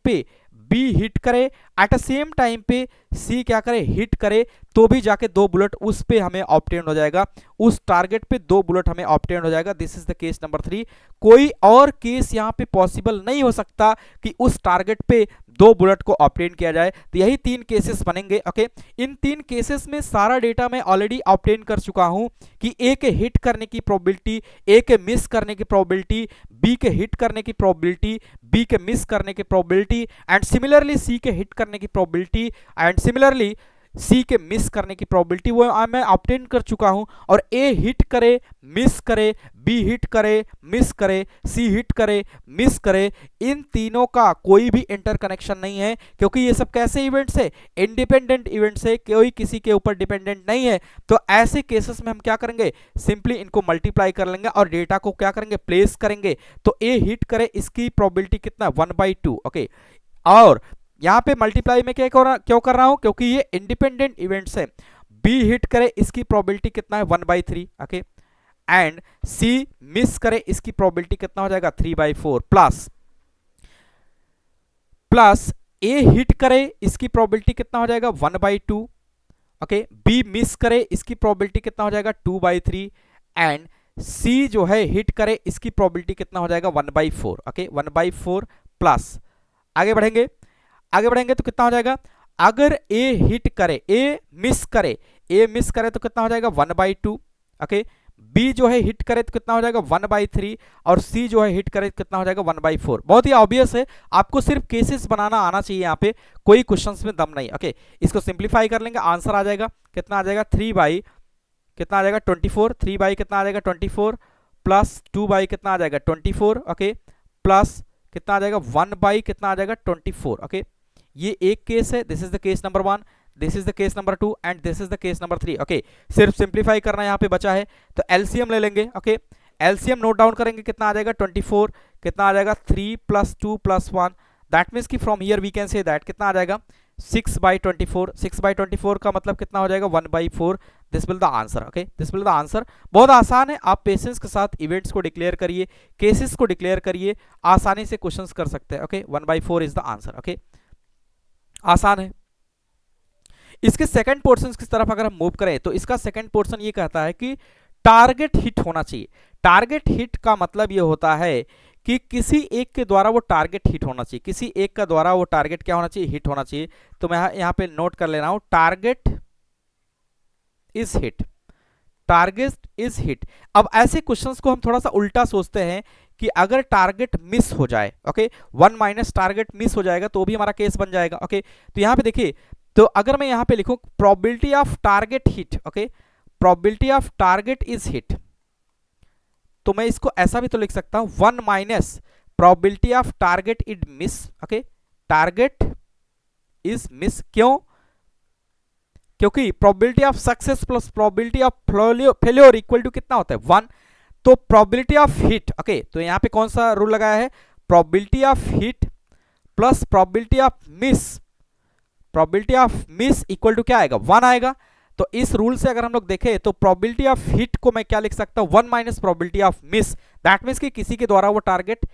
पे बी हिट करे, एट द सेम टाइम पे सी क्या करे, हिट करे, तो भी जाके 2 बुलेट उस पे हमें ऑब्टेन हो जाएगा, उस टारगेट पे 2 बुलेट हमें ऑब्टेन हो जाएगा। This is the case number 3। कोई और केस यहां पे पॉसिबल नहीं हो सकता कि उस टारगेट पे दो बुलेट को ऑब्टेन किया जाए। तो यही 3 केसेस बनेंगे। ओके, इन 3 केसेस में सारा डेटा मैं ऑलरेडी ऑब्टेन कर चुका हूं कि ए के हिट करने की प्रोबेबिलिटी, ए के मिस करने की प्रोबेबिलिटी, बी के हिट करने की प्रोबेबिलिटी, बी के मिस करने की प्रोबेबिलिटी, एंड सिमिलरली सी के हिट करने की प्रोबेबिलिटी, एंड सिमिलरली सी के मिस करने की प्रोबेबिलिटी वो मैं ऑब्टेन कर चुका हूं। और ए हिट करे, मिस करे, बी हिट करे, मिस करे, सी हिट करे, मिस करे, इन तीनों का कोई भी इंटरकनेक्शन नहीं है, क्योंकि ये सब कैसे इवेंट्स है, इंडिपेंडेंट इवेंट्स है, कोई किसी के ऊपर डिपेंडेंट नहीं है। तो ऐसे केसेस में हम क्या करेंगे, सिंपली इनको मल्टीप्लाई कर लेंगे और डेटा को क्या करेंगे, प्लेस करेंगे। तो ए हिट करे, इसकी प्रोबेबिलिटी कितना, 1/2। ओके, और यहां पे मल्टीप्लाई में क्यों कर रहा हूं, क्योंकि ये इंडिपेंडेंट इवेंट्स है। बी हिट करे, इसकी प्रोबेबिलिटी कितना है, 1/3। ओके, एंड सी मिस करे, इसकी प्रोबेबिलिटी कितना हो जाएगा, 3/4, प्लस ए हिट करे, इसकी प्रोबेबिलिटी कितना हो जाएगा, 1/2। ओके, बी मिस करे, इसकी प्रोबेबिलिटी कितना हो जाएगा, 2/3, एंड सी जो है हिट करे, इसकी प्रोबेबिलिटी कितना हो जाएगा, 1/4। ओके, 1/4 प्लस, आगे बढ़ेंगे तो कितना हो जाएगा, अगर ए हिट करे, ए मिस करे तो कितना हो जाएगा, 1/2। ओके, बी जो है हिट करे तो कितना हो जाएगा, 1/3, और सी जो है हिट करे तो कितना हो जाएगा, 1/4। बहुत ही ऑब्वियस है, आपको सिर्फ केसेस बनाना आना चाहिए, यहाँ पे कोई क्वेश्चंस में दम नहीं। ओके, इसको सिंप्लीफाई कर लेंगे, आंसर आ जाएगा कितना आ जाएगा, 3/, कितना आ जाएगा, 24, 3/, कितना आ जाएगा, 24, प्लस 2/, कितना आ जाएगा, 24। ओके, प्लस कितना आ जाएगा, 1/, कितना आ जाएगा, 24। ओके, ये एक केस है, this is the case number 1, this is the case number 2, and this is the case number 3। Okay, सिर्फ सिंप्लीफाई करना यहाँ पे बचा है, तो एलसीएम ले लेंगे। ओके, एलसीएम नोट डाउन करेंगे, कितना आ जाएगा, 24, कितना आ जाएगा, 3 + 2 + 1, दैट मीन्स कि from here we can say that कितना आ जाएगा, 6/24। 6/24 का मतलब कितना हो जाएगा, 1/4। This will the answer. Okay, this will the answer. बहुत आसान है, आप पेशेंस के साथ इवेंट्स को डिक्लेयर करिए, केसेस को डिक्लेयर करिए, आसानी से क्वेश्चंस कर सकते हैं। Okay, 1/4 is the answer. Okay, आसान है। इसके सेकंड पोर्शन की तरफ अगर हम मूव करें तो इसका सेकंड पोर्शन ये कहता है कि टारगेट हिट होना चाहिए। टारगेट हिट का मतलब ये होता है कि किसी एक के द्वारा वो टारगेट हिट होना चाहिए, किसी एक का द्वारा वो टारगेट क्या होना चाहिए, हिट होना चाहिए। तो मैं यहां पे नोट कर ले रहा हूं, target is hit, target is hit. अब ऐसे क्वेश्चंस को हम थोड़ा सा उल्टा सोचते हैं कि अगर टारगेट मिस हो जाए, ओके, 1 - टारगेट मिस हो जाएगा तो भी हमारा केस बन जाएगा। ओके, तो यहां पे देखिए, तो अगर मैं यहां पे लिखूं probability of target hit, okay, probability of target is hit, तो मैं इसको ऐसा भी तो लिख सकता हूं, 1 - probability of target is miss. Okay, target is miss, क्यों, क्योंकि probability of success plus probability of failure equal to कितना होता है, 1। तो प्रोबेबिलिटी ऑफ हिट, ओके, तो यहां पे कौन सा रूल लगाया है, probability of hit plus probability of miss, probability of miss equal to क्या आएगा, 1 आएगा। तो इस रूल से अगर हम लोग देखें तो प्रोबेबिलिटी ऑफ हिट को मैं क्या लिख सकता हूं, 1 - probability of miss. That means कि किसी के द्वारा वो टारगेट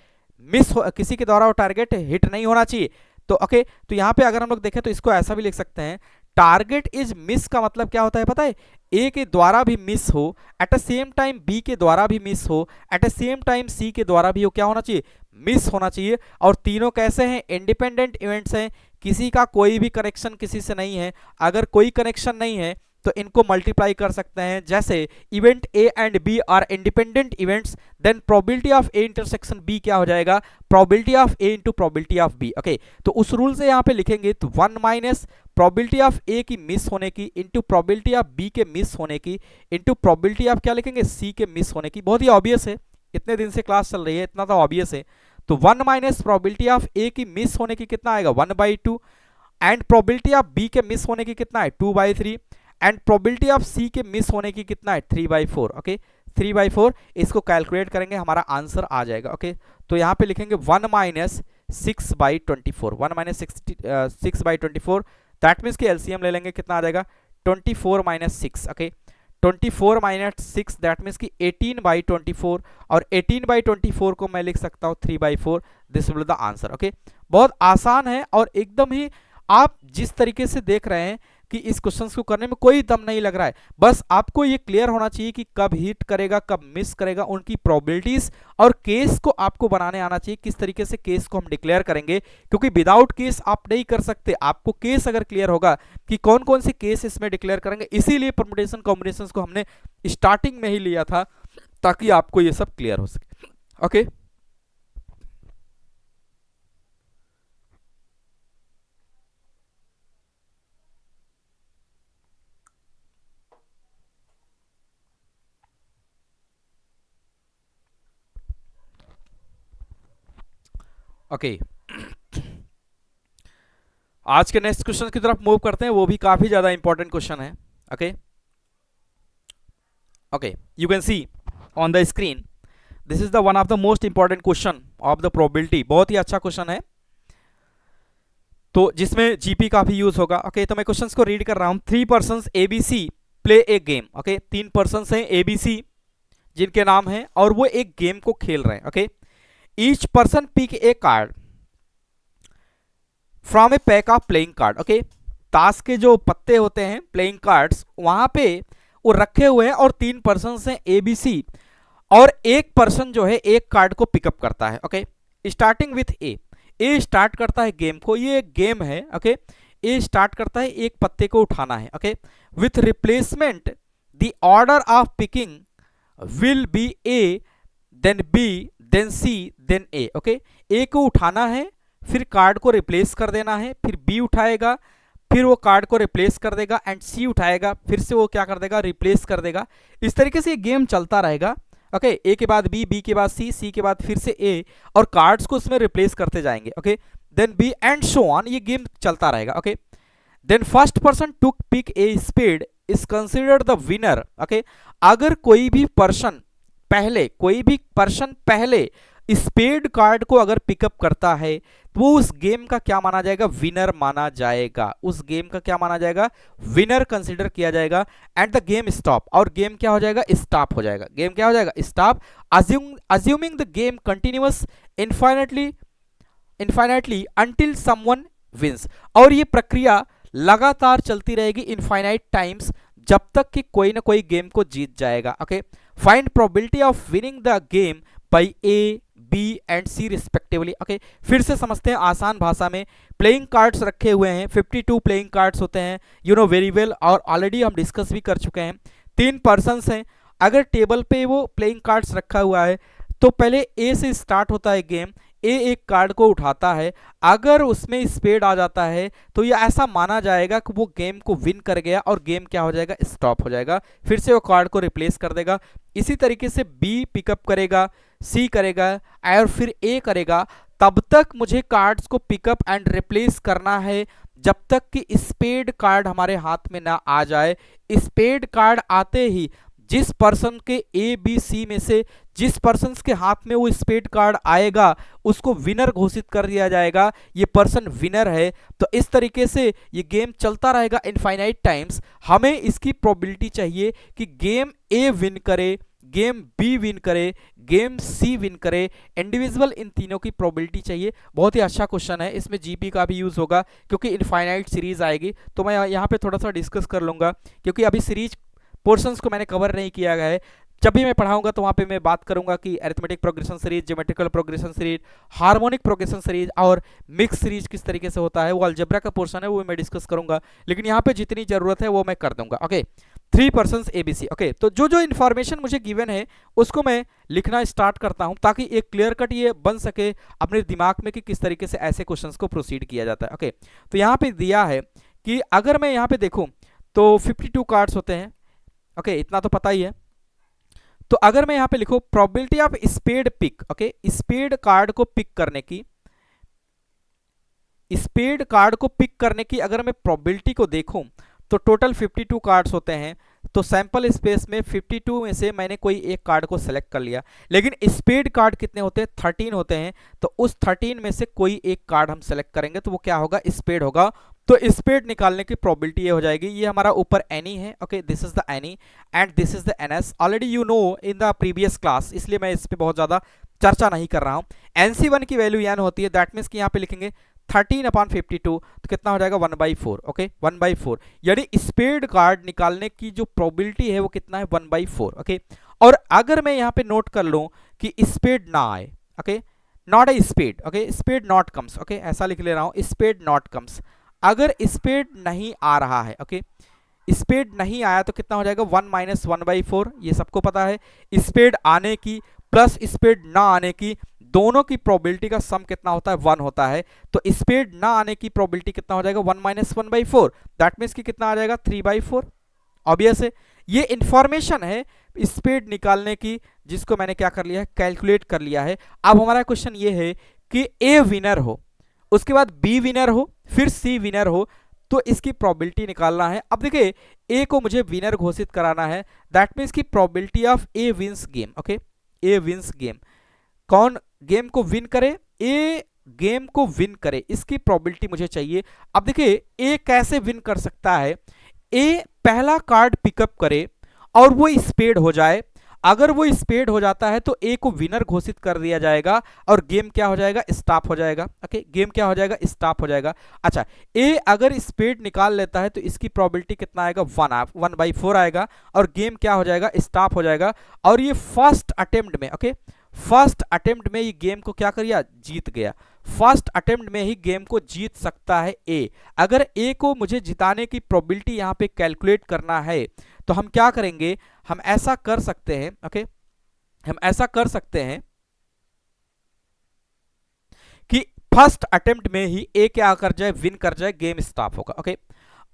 मिस हो, किसी के द्वारा वो टारगेट हिट नहीं होना चाहिए। तो ओके, तो यहां पे अगर हम लोग देखें तो इसको ऐसा भी लिख सकते हैं, टारगेट इज मिस का मतलब क्या होता है पता है, ए के द्वारा भी मिस हो, at the same time B के द्वारा भी मिस हो, at the same time C के द्वारा भी हो क्या होना चाहिए, मिस होना चाहिए। और तीनों कैसे हैं, इंडिपेंडेंट इवेंट्स हैं, किसी का कोई भी कनेक्शन किसी से नहीं है। अगर कोई कनेक्शन नहीं है तो इनको मल्टीप्लाई कर सकते हैं, जैसे event A and B are independent events, then probability of A intersection B क्या हो जाएगा, probability of A into probability of B. Okay, तो उस रूल से यहाँ पे लिखेंगे तो 1 - प्रोबेबिलिटी ऑफ ए की मिस होने की इंटू प्रोबेबिलिटी ऑफ बी के मिस होने की इंटू प्रोबेबिलिटी ऑफ क्या लिखेंगे, सी के मिस होने की। बहुत ही ऑब्वियस है, इतने दिन से क्लास चल रही है, इतना तो ऑब्वियस है। तो 1 - प्रोबेबिलिटी ऑफ ए की मिस होने की कितना आएगा, 1/2, एंड प्रोबेबिलिटी ऑफ बी के मिस होने की कितना है, 2/3, एंड प्रोबेबिलिटी ऑफ सी के मिस होने की कितना है, 3/4। ओके, 3/4, इसको कैलकुलेट करेंगे, हमारा आंसर आ जाएगा। ओके, तो यहाँ पे लिखेंगे 1 - 6/24, 1 - 6/24, दैट मीन्स कि एलसीएम ले लेंगे, कितना आ जाएगा, 24 - 6। ओके, 24 - 6 दैट मीन्स कि 18/24, और 18/24 को मैं लिख सकता हूँ 3/4। This will the answer. Okay, बहुत आसान है, और एकदम ही आप जिस तरीके से देख रहे हैं कि इस क्वेश्चन को करने में कोई दम नहीं लग रहा है। बस आपको ये क्लियर होना चाहिए कि कब हिट करेगा, कब मिस करेगा, उनकी प्रोबेबिलिटीज और केस को आपको बनाने आना चाहिए, किस तरीके से केस को हम डिक्लेयर करेंगे, क्योंकि विदाउट केस आप नहीं कर सकते। आपको केस अगर क्लियर होगा कि कौन कौन से केस इसमें डिक्लेयर करेंगे, इसीलिए परमुटेशन कॉम्बिनेशन को हमने स्टार्टिंग में ही लिया था, ताकि आपको ये सब क्लियर हो सके। ओके ओके आज के नेक्स्ट क्वेश्चन की तरफ मूव करते हैं, वो भी काफी ज्यादा इंपॉर्टेंट क्वेश्चन है। Okay okay you can see on the screen, this is the one of the most important question of the probability. बहुत ही अच्छा क्वेश्चन है, तो जिसमें जीपी काफी यूज होगा। ओके तो मैं क्वेश्चंस को रीड कर रहा हूं। 3 पर्सन्स एबीसी प्ले ए गेम। ओके 3 पर्सन्स हैं एबीसी जिनके नाम हैं, और वो एक गेम को खेल रहे हैं। Okay each person pick a card from a pack of playing card. Okay ताश के जो पत्ते होते हैं, प्लेइंग कार्ड्स, वहां पे वो रखे हुए हैं, और 3 पर्सन हैं एबीसी, और एक पर्सन जो है एक कार्ड को पिकअप करता है। Okay starting with A start करता है गेम को, ये एक गेम है। ओके ए स्टार्ट करता है एक पत्ते को उठाना है। Okay with replacement the order of picking will be A, then B, then C, then A. Okay A को उठाना है, फिर कार्ड को रिप्लेस कर देना है, फिर बी उठाएगा, फिर वो कार्ड को रिप्लेस कर देगा, एंड सी उठाएगा, फिर से वो क्या कर देगा, रिप्लेस कर देगा। इस तरीके से ये गेम चलता रहेगा। ओके ए के बाद बी, बी के बाद सी, सी के बाद फिर से ए, और कार्ड्स को उसमें रिप्लेस करते जाएंगे। Okay then B and so on, ये गेम चलता रहेगा। Okay then first person to pick a spade is considered the winner. Okay अगर कोई भी पर्सन पहले स्पेड कार्ड को अगर पिकअप करता है, तो वो उस गेम का क्या माना जाएगा, विनर माना जाएगा। उस गेम का क्या माना जाएगा, विनर कंसिडर किया जाएगा। एंड द गेम स्टॉप, और गेम क्या हो जाएगा, स्टॉप हो जाएगा। गेम क्या हो जाएगा, stop. Assuming the game continuous infinitely until someone wins, और ये प्रक्रिया लगातार चलती रहेगी इनफाइनाइट टाइम्स, जब तक कि कोई ना कोई गेम को जीत जाएगा। Okay find probability of winning the game by A, B and C respectively. Okay फिर से समझते हैं आसान भाषा में। प्लेइंग कार्ड्स रखे हुए हैं, 52 प्लेइंग कार्ड्स होते हैं, यू नो वेरी वेल, और ऑलरेडी हम डिस्कस भी कर चुके हैं। 3 पर्सन्स हैं, अगर टेबल पे वो प्लेइंग कार्ड्स रखा हुआ है, तो पहले ए से स्टार्ट होता है गेम। ए एक कार्ड को उठाता है, अगर उसमें स्पेड आ जाता है तो ये ऐसा माना जाएगा कि वो गेम को विन कर गया, और गेम क्या हो जाएगा, स्टॉप हो जाएगा। फिर से वो कार्ड को रिप्लेस कर देगा। इसी तरीके से बी पिकअप करेगा, सी करेगा, और फिर ए करेगा। तब तक मुझे कार्ड्स को पिकअप एंड रिप्लेस करना है, जब तक कि स्पेड कार्ड हमारे हाथ में ना आ जाए। स्पेड कार्ड आते ही जिस पर्सन के ए बी सी में से जिस पर्सन के हाथ में वो स्पेड कार्ड आएगा, उसको विनर घोषित कर दिया जाएगा, ये पर्सन विनर है। तो इस तरीके से ये गेम चलता रहेगा इनफाइनाइट टाइम्स। हमें इसकी प्रोबेबिलिटी चाहिए कि गेम ए विन करे, गेम बी विन करे, गेम सी विन करे, इंडिविजुअल इन तीनों की प्रोबेबिलिटी चाहिए। बहुत ही अच्छा क्वेश्चन है, इसमें जीपी का भी यूज होगा, क्योंकि इनफाइनाइट सीरीज आएगी। तो मैं यहाँ पे थोड़ा सा डिस्कस कर लूंगा, क्योंकि अभी सीरीज पोर्शंस को मैंने कवर नहीं किया गया है। जब भी मैं पढ़ाऊंगा तो वहाँ पे मैं बात करूंगा कि arithmetic progression series, geometrical progression series, harmonic progression series और मिक्स सीरीज किस तरीके से होता है। वो अलजेब्रा का पोर्शन है, वो मैं डिस्कस करूंगा, लेकिन यहाँ पे जितनी जरूरत है वो मैं कर दूंगा। Okay 3 persons ABC. ओके तो जो जो इन्फॉर्मेशन मुझे गिवन है उसको मैं लिखना स्टार्ट करता हूँ, ताकि एक क्लियर कट ये बन सके अपने दिमाग में कि किस तरीके से ऐसे क्वेश्चंस को प्रोसीड किया जाता है। ओके तो यहाँ पे दिया है कि अगर मैं यहाँ पे देखूँ तो 52 कार्ड्स होते हैं। ओके इतना तो पता ही है। तो अगर मैं यहाँ पे लिखूं probability of spade pick, okay spade card को पिक करने की, स्पेड कार्ड को पिक करने की अगर मैं प्रोबेबिलिटी को देखूं तो टोटल 52 कार्ड्स होते हैं। तो सैंपल स्पेस में 52 में से मैंने कोई एक कार्ड को सेलेक्ट कर लिया, लेकिन स्पेड कार्ड कितने होते हैं, 13 होते हैं। तो उस 13 में से कोई एक कार्ड हम सेलेक्ट करेंगे, तो वो क्या होगा, स्पेड होगा। तो स्पेड निकालने की प्रोबेबिलिटी ये हो जाएगी, ये हमारा ऊपर एनी है। Okay this is the any and this is the NS. Already you know in the previous class, इसलिए मैं इस पर बहुत ज्यादा चर्चा नहीं कर रहा हूं। NC1 की वैल्यू n होती है, दैट मीन्स कि यहाँ पे लिखेंगे 13/52 तो कितना हो जाएगा 1/4। ओके 1/4 यानी स्पेड कार्ड निकालने की जो प्रोबेबिलिटी है वो कितना है 1/4। ओके और अगर मैं यहाँ पे नोट कर लूँ कि स्पेड ना आए, okay not a spade, okay spade not comes, okay ऐसा लिख ले रहा हूँ स्पेड नॉट कम्स। अगर स्पेड नहीं आ रहा है, ओके स्पेड नहीं आया तो कितना हो जाएगा 1 - 1/4, ये सबको पता है। स्पेड आने की प्लस स्पेड ना आने की दोनों की प्रोबेबिलिटी का सम कितना होता है 1 होता है। तो स्पेड ना आने की प्रोबेबिलिटी कितना हो जाएगा 1 - 1/4, दैट मीन्स कि कितना आ जाएगा 3/4। ऑब्वियस है, ये इंफॉर्मेशन है स्पीड निकालने की जिसको मैंने क्या कर लिया है कैलकुलेट कर लिया है। अब हमारा क्वेश्चन ये है कि ए विनर हो, उसके बाद बी विनर हो, फिर सी विनर हो, तो इसकी प्रोबेबिलिटी निकालना है। अब देखिए ए को मुझे विनर घोषित कराना है, दैट मीन्स की probability of A wins game. Okay A wins game, कौन गेम को विन करे, ए गेम को विन करे, इसकी प्रोबेबिलिटी मुझे चाहिए। अब देखिए ए कैसे विन कर सकता है, ए पहला कार्ड पिकअप करे और वो स्पेड हो जाए। अगर वो स्पेड हो जाता है तो ए को विनर घोषित कर दिया जाएगा और गेम क्या हो जाएगा स्टॉप हो जाएगा। ओके गेम क्या हो जाएगा स्टॉप हो जाएगा। अच्छा ए अगर स्पेड निकाल लेता है तो इसकी प्रोबेबिलिटी कितना आएगा 1/4 आएगा और गेम क्या हो जाएगा स्टॉप हो जाएगा। और ये फर्स्ट अटेम्प्ट में, ओके फर्स्ट अटेम्प्ट में ये गेम को क्या कर दिया जीत गया। फर्स्ट अटेम्प्ट में ही गेम को जीत सकता है ए। अगर ए को मुझे जिताने की प्रोबेबिलिटी यहाँ पे कैलकुलेट करना है तो हम क्या करेंगे, हम ऐसा कर सकते हैं, ओके हम ऐसा कर सकते हैं कि फर्स्ट अटेम्प्ट में ही ए क्या कर जाए विन कर जाए, गेम स्टॉप होगा। ओके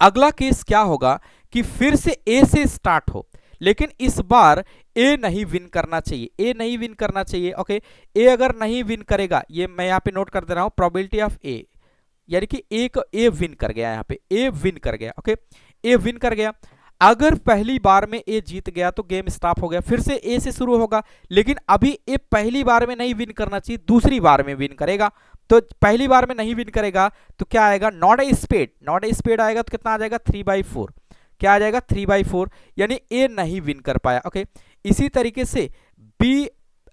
अगला केस क्या होगा कि फिर से ए से स्टार्ट हो, लेकिन इस बार ए नहीं विन करना चाहिए, ए नहीं विन करना चाहिए। ओके ए अगर नहीं विन करेगा, ये मैं यहाँ पे नोट कर दे रहा हूँ प्रोबेबिलिटी ऑफ ए, यानी कि ए विन कर गया, यहाँ पे ए विन कर गया। ओके ए विन कर गया, अगर पहली बार में ए जीत गया तो गेम स्टॉप हो गया, फिर से ए से शुरू होगा। लेकिन अभी ए पहली बार में नहीं विन करना चाहिए, दूसरी बार में विन करेगा। तो पहली बार में नहीं विन करेगा तो क्या आएगा not a spade, not a spade आएगा तो कितना आ जाएगा 3/4, क्या आ जाएगा 3/4, यानी ए नहीं विन कर पाया। ओके इसी तरीके से बी,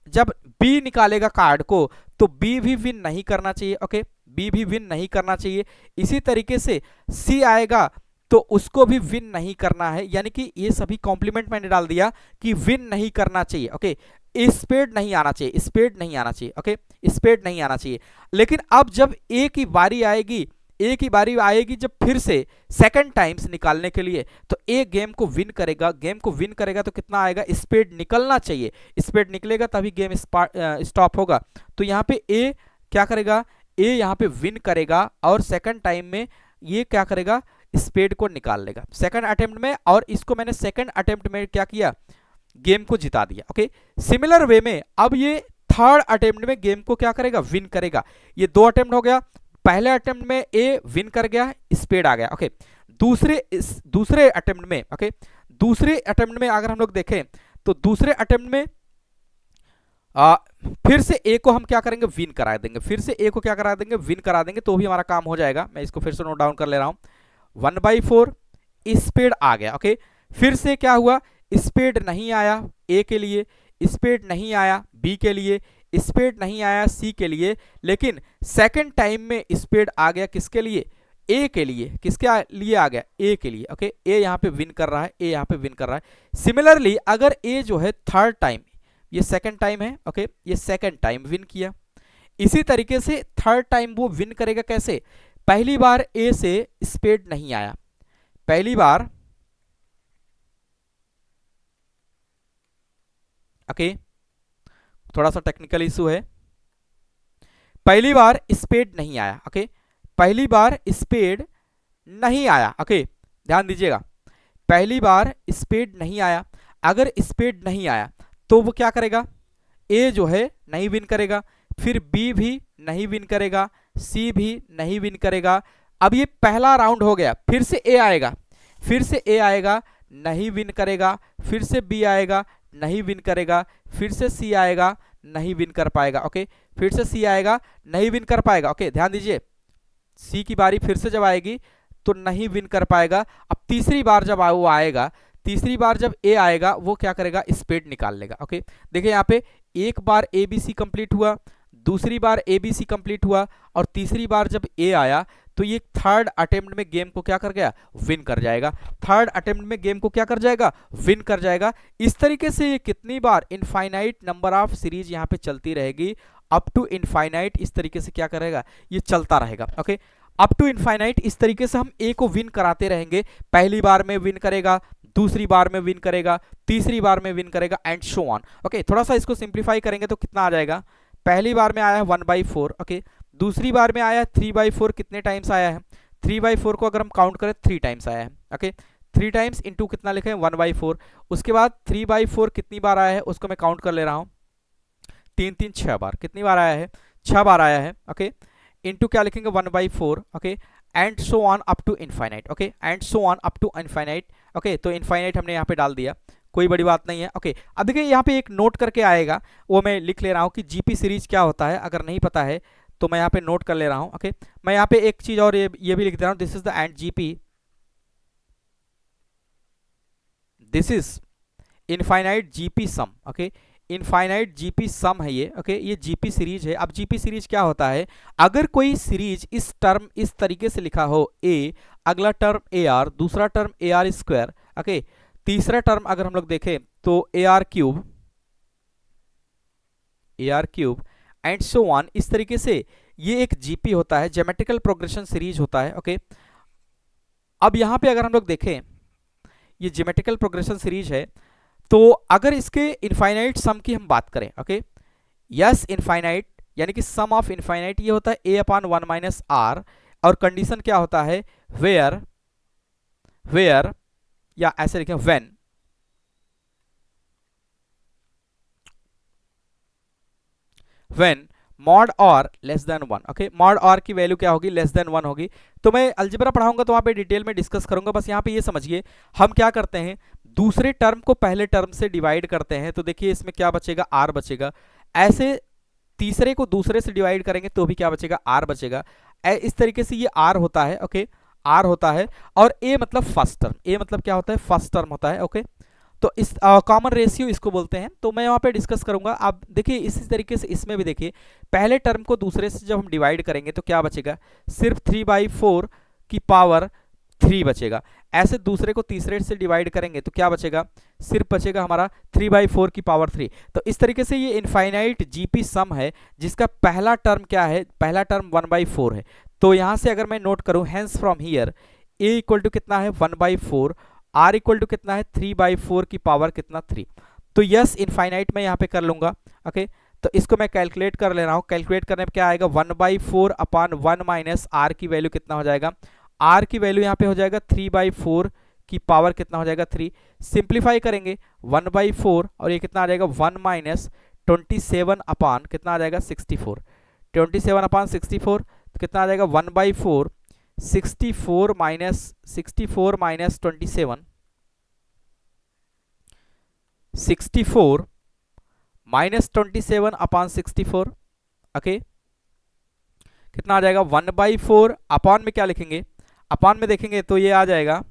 जब बी निकालेगा कार्ड को तो बी भी विन नहीं करना चाहिए। ओके बी भी विन नहीं करना चाहिए। इसी तरीके से सी आएगा तो उसको भी विन नहीं करना है, यानी कि ये सभी कॉम्प्लीमेंट मैंने डाल दिया कि विन नहीं करना चाहिए। ओके स्पेड नहीं आना चाहिए, स्पेड नहीं आना चाहिए। ओके स्पेड नहीं आना चाहिए। लेकिन अब जब ए की बारी आएगी, ए की बारी आएगी जब फिर से सेकंड टाइम्स निकालने के लिए, तो ए गेम को विन करेगा, गेम को विन करेगा तो कितना आएगा स्पेड निकलना चाहिए, स्पेड निकलेगा तभी गेम स्टॉप होगा। तो यहाँ पे ए क्या करेगा, ए यहाँ पे विन करेगा और सेकंड टाइम में ये क्या करेगा स्पेड को निकाल लेगा सेकंड अटेम्प्ट में, और इसको मैंने सेकंड अटेम्प्ट में क्या किया गेम को जिता दिया। ओके सिमिलर वे में अब ये थर्ड अटेम्प्ट में गेम को क्या करेगा विन करेगा। ये 2 अटेम्प्ट हो गया, पहले अटेम्प्ट में ए विन कर गया स्पेड आ गया। ओके दूसरे अटेम्प्ट में, ओके दूसरे अटेम्प्ट में अगर हम लोग देखें तो दूसरे अटेम्प्ट में फिर से ए को हम क्या करेंगे विन करा देंगे, फिर से ए को क्या करा देंगे विन करा देंगे, तो भी हमारा काम हो जाएगा। मैं इसको फिर से नोट डाउन कर ले रहा हूं 1/4 स्पेड आ गया। ओके फिर से क्या हुआ स्पेड नहीं आया ए के लिए, स्पेड नहीं आया बी के लिए, स्पेड नहीं आया सी के लिए, लेकिन सेकंड टाइम में स्पेड आ गया किसके लिए ए के लिए, किसके लिए आ गया ए के लिए। ओके ए यहाँ पे विन कर रहा है, ए यहाँ पे विन कर रहा है। सिमिलरली अगर ए जो है थर्ड टाइम, ये सेकंड टाइम है, ओके ये सेकंड टाइम विन किया, इसी तरीके से थर्ड टाइम वो विन करेगा कैसे, पहली बार ए से स्पेड नहीं आया, पहली बार ओके थोड़ा सा टेक्निकल इशू है, पहली बार स्पेड नहीं आया। ओके पहली बार स्पेड नहीं आया। ओके ध्यान दीजिएगा पहली बार स्पेड नहीं आया, अगर स्पेड नहीं आया तो वो क्या करेगा ए जो है नहीं विन करेगा, फिर बी भी नहीं विन करेगा, सी भी नहीं विन करेगा। अब ये पहला राउंड हो गया, फिर से ए आएगा, फिर से ए आएगा नहीं विन करेगा, फिर से बी आएगा नहीं विन करेगा, फिर से सी आएगा नहीं विन कर पाएगा। ओके फिर से सी आएगा नहीं विन कर पाएगा। ओके ध्यान दीजिए सी की बारी फिर से जब आएगी तो नहीं विन कर पाएगा। अब तीसरी बार जब वो आएगा, तीसरी बार जब ए आएगा वो क्या करेगा स्पेड निकाल लेगा। ओके देखिए यहाँ पे एक बार ए बी सी कंप्लीट हुआ, दूसरी बार ए बी सी कंप्लीट हुआ, और तीसरी बार जब ए आया तो ये थर्ड अटेम्प्ट में गेम को क्या कर गया, विन कर जाएगा। थर्ड अटेम्प्ट में गेम को क्या कर जाएगा, विन कर जाएगा। इस तरीके से ये कितनी बार, इनफाइनाइट नंबर ऑफ सीरीज यहाँ पे चलती रहेगी, अप टू इनफाइनाइट। इस तरीके से क्या करेगा, ये चलता रहेगा। ओके, अप टू इनफाइनाइट इस तरीके से हम ए को विन कराते रहेंगे। पहली बार में विन करेगा, दूसरी बार में विन करेगा, तीसरी बार में विन करेगा, एंड सो ऑन। ओके, थोड़ा सा इसको सिंप्लीफाई करेंगे तो कितना आ जाएगा, पहली बार में आया है 1/4। ओके, दूसरी बार में आया है 3/4। कितने टाइम्स आया है, 3/4 को अगर हम काउंट करें 3 टाइम्स आया है। ओके, 3 टाइम्स इंटू कितना लिखे हैं, 1/4। उसके बाद 3/4 कितनी बार आया है उसको मैं काउंट कर ले रहा हूं, 3 3 6 बार। कितनी बार आया है, 6 बार आया है। ओके, इंटू क्या लिखेंगे, 1/4। Okay, and so on up to infinite. Okay, and so on up to infinite. Okay, तो इनफाइनाइट हमने यहाँ पे डाल दिया, कोई बड़ी बात नहीं है। ओके, अब देखिए यहाँ पे एक नोट करके आएगा, वो मैं लिख ले रहा हूँ कि जीपी सीरीज क्या होता है। अगर नहीं पता है तो मैं यहाँ पे नोट कर ले रहा हूँ। ओके, मैं यहाँ पे एक चीज और ये भी लिख दे रहा हूँ, this is the end GP, this is infinite GP sum. Okay, infinite GP sum है ये। ओके, ये जीपी सीरीज है। अब जीपी सीरीज क्या होता है, अगर कोई सीरीज इस टर्म इस तरीके से लिखा हो, ए, अगला टर्म ए आर, दूसरा term A R square. Okay, तीसरा टर्म अगर हम लोग देखें तो A R cube and so on. इस तरीके से ये एक जीपी होता है, ज्योमेट्रिकल प्रोग्रेशन सीरीज होता है। ओके, अब यहां पे अगर हम लोग देखें ये ज्योमेट्रिकल प्रोग्रेशन सीरीज है, तो अगर इसके इनफाइनाइट सम की हम बात करें, ओके, यस इनफाइनाइट यानी कि सम ऑफ इनफाइनाइट ये होता है ए अपॉन 1 माइनस आर, और कंडीशन क्या होता है, वेयर या ऐसे लिखें व्हेन मॉड और लेस देन 1। ओके, मॉड और की वैल्यू क्या होगी, लेस देन 1 होगी। तो मैं अलजेब्रा पढ़ाऊंगा तो वहां पे डिटेल में डिस्कस करूंगा, बस यहाँ पे ये समझिए हम क्या करते हैं, दूसरे टर्म को पहले टर्म से डिवाइड करते हैं। तो देखिए इसमें क्या बचेगा, आर बचेगा। ऐसे तीसरे को दूसरे से डिवाइड करेंगे तो भी क्या बचेगा, आर बचेगा। इस तरीके से ये आर होता है। ओके, आर होता है, और ए मतलब फर्स्ट टर्म, ए मतलब क्या होता है, फर्स्ट टर्म होता है। ओके, तो इस कॉमन रेशियो इसको बोलते हैं। तो मैं वहां पे डिस्कस करूंगा। आप देखिए इसी तरीके से इसमें भी देखिए, पहले टर्म को दूसरे से जब हम डिवाइड करेंगे तो क्या बचेगा, सिर्फ 3/4 की पावर 3 बचेगा। ऐसे दूसरे को तीसरे से डिवाइड करेंगे तो क्या बचेगा, सिर्फ बचेगा हमारा 3/4 की पावर 3। तो इस तरीके से ये इनफाइनाइट जीपी सम है, जिसका पहला टर्म क्या है, पहला टर्म 1/4 है। तो यहां से अगर मैं नोट करूं, hence from here A equal to कितना है, 1/4, आर इक्वल टू कितना है, 3/4 की पावर कितना, 3। तो यस इनफाइनाइट मैं यहाँ पे कर लूंगा। ओके, तो इसको मैं कैलकुलेट कर ले रहा हूँ। कैलकुलेट करने पे क्या आएगा, 1/4 अपॉन 1 माइनस आर की वैल्यू कितना हो जाएगा, आर की वैल्यू यहाँ पे हो जाएगा 3/4 की पावर कितना हो जाएगा, 3। सिंप्लीफाई करेंगे 1/4 और ये कितना आ जाएगा, 1 माइनस 27 अपॉन कितना आ जाएगा, 64। 27 अपॉन 64 कितना आ जाएगा, 1/4 64 माइनस 27 64 माइनस 27 अपॉन 64। ओके, कितना आ जाएगा, 1/4 अपॉन में क्या लिखेंगे, अपॉन में देखेंगे तो ये आ जाएगा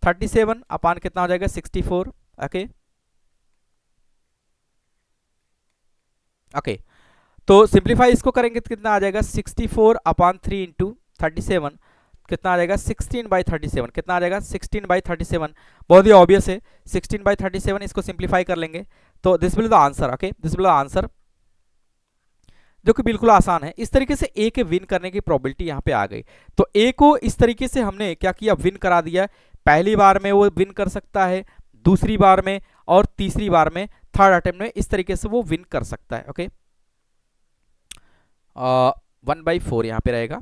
37 अपॉन कितना हो जाएगा, 64। ओके, ओके, तो सिंप्लीफाई इसको करेंगे तो कितना आ जाएगा, 64 अपॉन 3 इंटू 37 कितना आ जाएगा, 16/37। कितना आ जाएगा, 16/37। बहुत ही ऑब्वियस है, 16/37। इसको सिंप्लीफाई कर लेंगे तो this will the answer. Okay, this will the answer, जो कि बिल्कुल आसान है। इस तरीके से ए के विन करने की प्रोबेबिलिटी यहाँ पे आ गई। तो ए को इस तरीके से हमने क्या किया, विन करा दिया। पहली बार में वो विन कर सकता है, दूसरी बार में और तीसरी बार में, थर्ड अटेम्प्ट में इस तरीके से वो विन कर सकता है। ओके, 1/4 यहाँ पे रहेगा,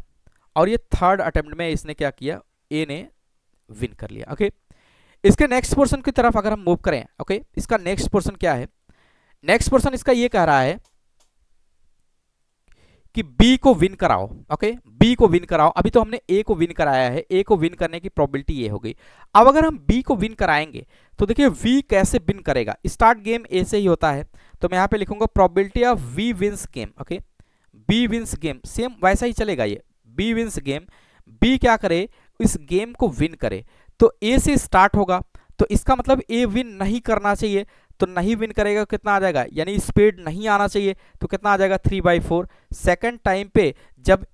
और ये थर्ड अटेम्प्ट में इसने क्या किया, ए ने विन कर लिया। ओके, इसके नेक्स्ट पोर्शन की तरफ अगर हम मूव करें, ओके, इसका नेक्स्ट पोर्शन क्या है, नेक्स्ट पोर्शन इसका ये कह रहा है कि बी को विन कराओ। ओके, बी को विन कराओ। अभी तो हमने ए को विन कराया है, ए को विन करने की प्रोबेबिलिटी ये हो गई। अब अगर हम बी को विन कराएंगे तो देखिए वी कैसे विन करेगा, स्टार्ट गेम ए से ही होता है। तो मैं यहाँ पे लिखूंगा probability of B wins game. Okay, B wins game, same वैसा ही चलेगा ये, बी विंस गेम। बी क्या करे, इस गेम को विन करे। तो ए से स्टार्ट होगा, तो इसका मतलब ए विन नहीं करना चाहिए। तो नहीं विन करेगा कितना आ जाएगा, यानी स्पीड नहीं आना चाहिए तो कितना आ जाएगा 3/4। सेकंड टाइम पे जब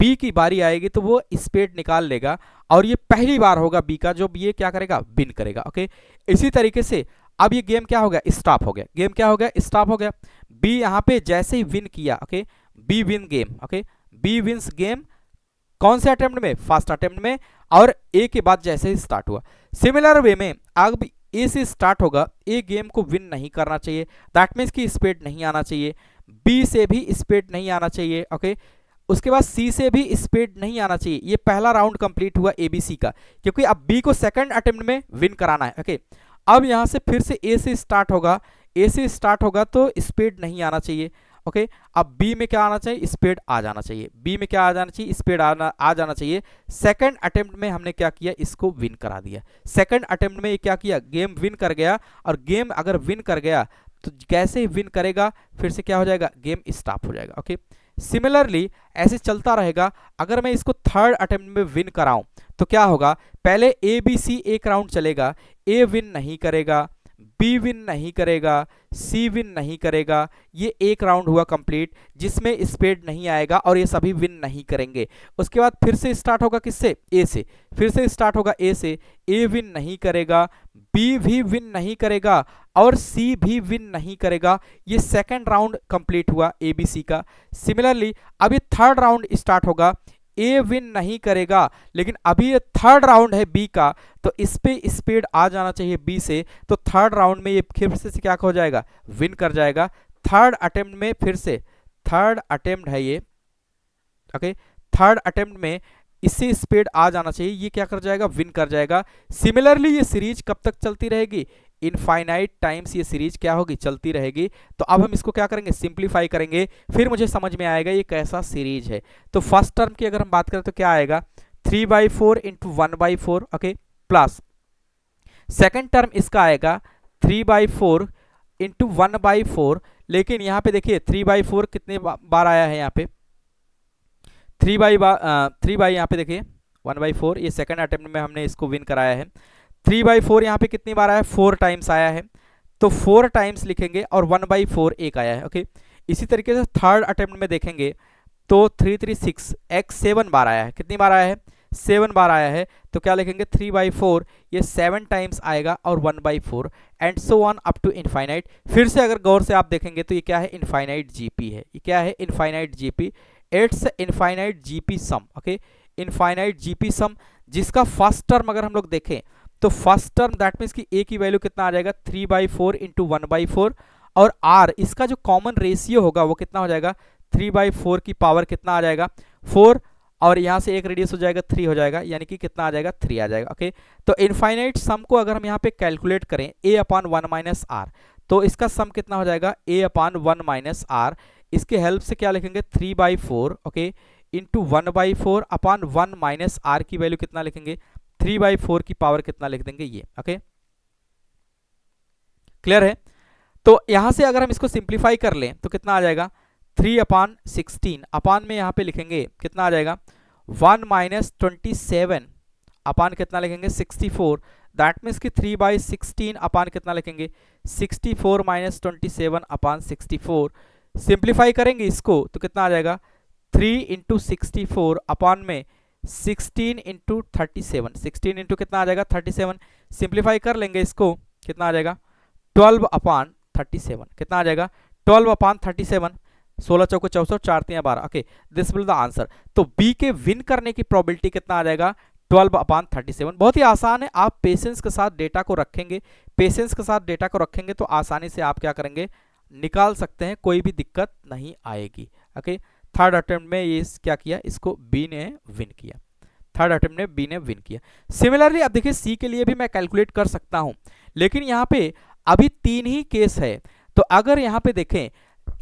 बी की बारी आएगी तो वो स्पीड निकाल लेगा और ये पहली बार होगा बी का जो ये क्या करेगा, विन करेगा। ओके, इसी तरीके से अब ये गेम क्या हो गया, स्टॉप हो गया। गेम क्या हो गया, स्टॉप हो गया। बी यहाँ पे जैसे ही विन किया, okay, B win game. Okay, B wins game कौन से अटेम्प्ट में, फर्स्ट अटेम्प्ट में, और ए के बाद जैसे ही स्टार्ट हुआ। सिमिलर वे में अब ए से स्टार्ट होगा, ए गेम को विन नहीं करना चाहिए, दैट मीन्स की स्पीड नहीं आना चाहिए। बी से भी स्पीड नहीं आना चाहिए। ओके, उसके बाद सी से भी स्पीड नहीं आना चाहिए। ये पहला राउंड कंप्लीट हुआ एबीसी का, क्योंकि अब बी को सेकंड अटेम्प्ट में विन कराना है। ओके, अब यहां से फिर से ए से स्टार्ट होगा, ए से स्टार्ट होगा तो स्पीड नहीं आना चाहिए। ओके, अब बी में क्या आना चाहिए, स्पीड आ जाना चाहिए। बी में क्या आ जाना चाहिए, स्पीड आ जाना चाहिए। सेकंड अटेम्प्ट में हमने क्या किया, इसको विन करा दिया। सेकंड अटेम्प्ट में ये क्या किया, गेम विन कर गया। और गेम अगर विन कर गया तो कैसे ही विन करेगा, फिर से क्या हो जाएगा, गेम स्टॉप हो जाएगा। ओके, सिमिलरली ऐसे चलता रहेगा। अगर मैं इसको थर्ड अटेम्प्ट में विन कराऊं तो क्या होगा, पहले ए बी सी एक राउंड चलेगा, ए विन नहीं करेगा, बी विन नहीं करेगा, सी विन नहीं करेगा। ये एक राउंड हुआ कंप्लीट जिसमें स्पीड नहीं आएगा और ये सभी विन नहीं करेंगे। उसके बाद फिर से स्टार्ट होगा किससे, ए से, फिर से स्टार्ट होगा ए से, ए विन नहीं करेगा, बी भी विन नहीं करेगा और सी भी विन नहीं करेगा। ये सेकंड राउंड कंप्लीट हुआ एबीसी का। सिमिलरली अभी थर्ड राउंड स्टार्ट होगा, ए विन नहीं करेगा, लेकिन अभी ये थर्ड राउंड है बी का, तो इस पे स्पीड आ जाना चाहिए बी से, तो थर्ड राउंड में ये फिर से क्या हो जाएगा, विन कर जाएगा। थर्ड अटेम्प्ट में फिर से, थर्ड अटेम्प्ट है ये। ओके, थर्ड अटेम्प्ट में इससे स्पीड आ जाना चाहिए, ये क्या कर जाएगा, विन कर जाएगा। सिमिलरली ये सीरीज कब तक चलती रहेगी, इनफाइनाइट टाइम्स ये सीरीज क्या होगी, चलती रहेगी। तो अब हम इसको क्या करेंगे, सिंप्लीफाई करेंगे, फिर मुझे समझ में आएगा ये कैसा सीरीज है। तो फर्स्ट टर्म की अगर हम बात करें तो क्या आएगा, 3/4 into 1/4। Okay, plus second term इसका आएगा 3/4 इंटू 1/4। लेकिन यहाँ पे देखिए 3/4 कितने बार आया है, यहाँ पे 3 बाई यहाँ पे देखिए 1/4, ये सेकंड अटेम्प्ट में हमने इसको विन कराया है। 3/4 यहाँ पे कितनी बार आया है, 4 टाइम्स आया है, तो 4 टाइम्स लिखेंगे और 1/4 एक आया है। ओके, इसी तरीके से थर्ड अटेम्प्ट में देखेंगे तो 336 x 7 बार आया है, कितनी बार आया है, 7 बार आया है, तो क्या लिखेंगे 3/4, ये 7 टाइम्स आएगा और 1/4 and so on up to infinite. फिर से अगर गौर से आप देखेंगे तो ये क्या है, इनफाइनाइट जीपी है। ये क्या है, infinite GP, it's infinite GP sum. Okay, infinite GP sum, जिसका फर्स्ट टर्म अगर हम लोग देखें तो फर्स्ट टर्म दैट मीन्स कि ए की वैल्यू कितना आ जाएगा, 3/4 इंटू 1/4, और आर इसका जो कॉमन रेशियो होगा वो कितना हो जाएगा, 3/4 की पावर कितना आ जाएगा, 4, और यहाँ से एक रेडियस हो जाएगा 3 हो जाएगा, यानी कि कितना आ जाएगा, 3 आ जाएगा। ओके, तो इनफाइनाइट सम को अगर हम यहाँ पे कैलकुलेट करें a/1 माइनस आर, तो इसका सम कितना हो जाएगा, a/1 माइनस आर। इसके हेल्प से क्या लिखेंगे, 3/4 okay into 1/4 upon 1 minus R की वैल्यू कितना लिखेंगे, 3/4 की पावर कितना लिख देंगे ये। ओके, क्लियर है। तो यहां से अगर हम इसको सिंप्लीफाई कर लें तो कितना आ जाएगा, 3/16 अपान में यहाँ पे लिखेंगे कितना आ जाएगा, 1 माइनस 27 अपान कितना लिखेंगे, 64। दैट मीन्स कि 3/16 अपान कितना लिखेंगे, 64 माइनस 27 अपान 64। सिंप्लीफाई करेंगे इसको तो कितना आ जाएगा, 3 इंटू 64 अपान में 16 इंटू 37, 16 इंटू कितना आ जाएगा, 37। सिंप्लीफाई कर लेंगे इसको, कितना आ जाएगा, 12 अपान 37, कितना आ जाएगा, 12 अपान 37, 16 चौको 64, 4 3 12। Okay, this will the answer. तो बी के विन करने की प्रोबेबिलिटी कितना आ जाएगा, 12 अपान 37। बहुत ही आसान है, आप पेशेंस के साथ डेटा को रखेंगे, पेशेंस के साथ डेटा को रखेंगे तो आसानी से आप क्या करेंगे, निकाल सकते हैं, कोई भी दिक्कत नहीं आएगी। ओके, थर्ड अटेम्प्ट में ये क्या किया, इसको बी ने विन किया, थर्ड अटेम्प्ट में बी ने विन किया। सिमिलरली अब देखिए सी के लिए भी मैं कैलकुलेट कर सकता हूं, लेकिन यहाँ पे अभी 3 ही केस है। तो अगर यहाँ पे देखें,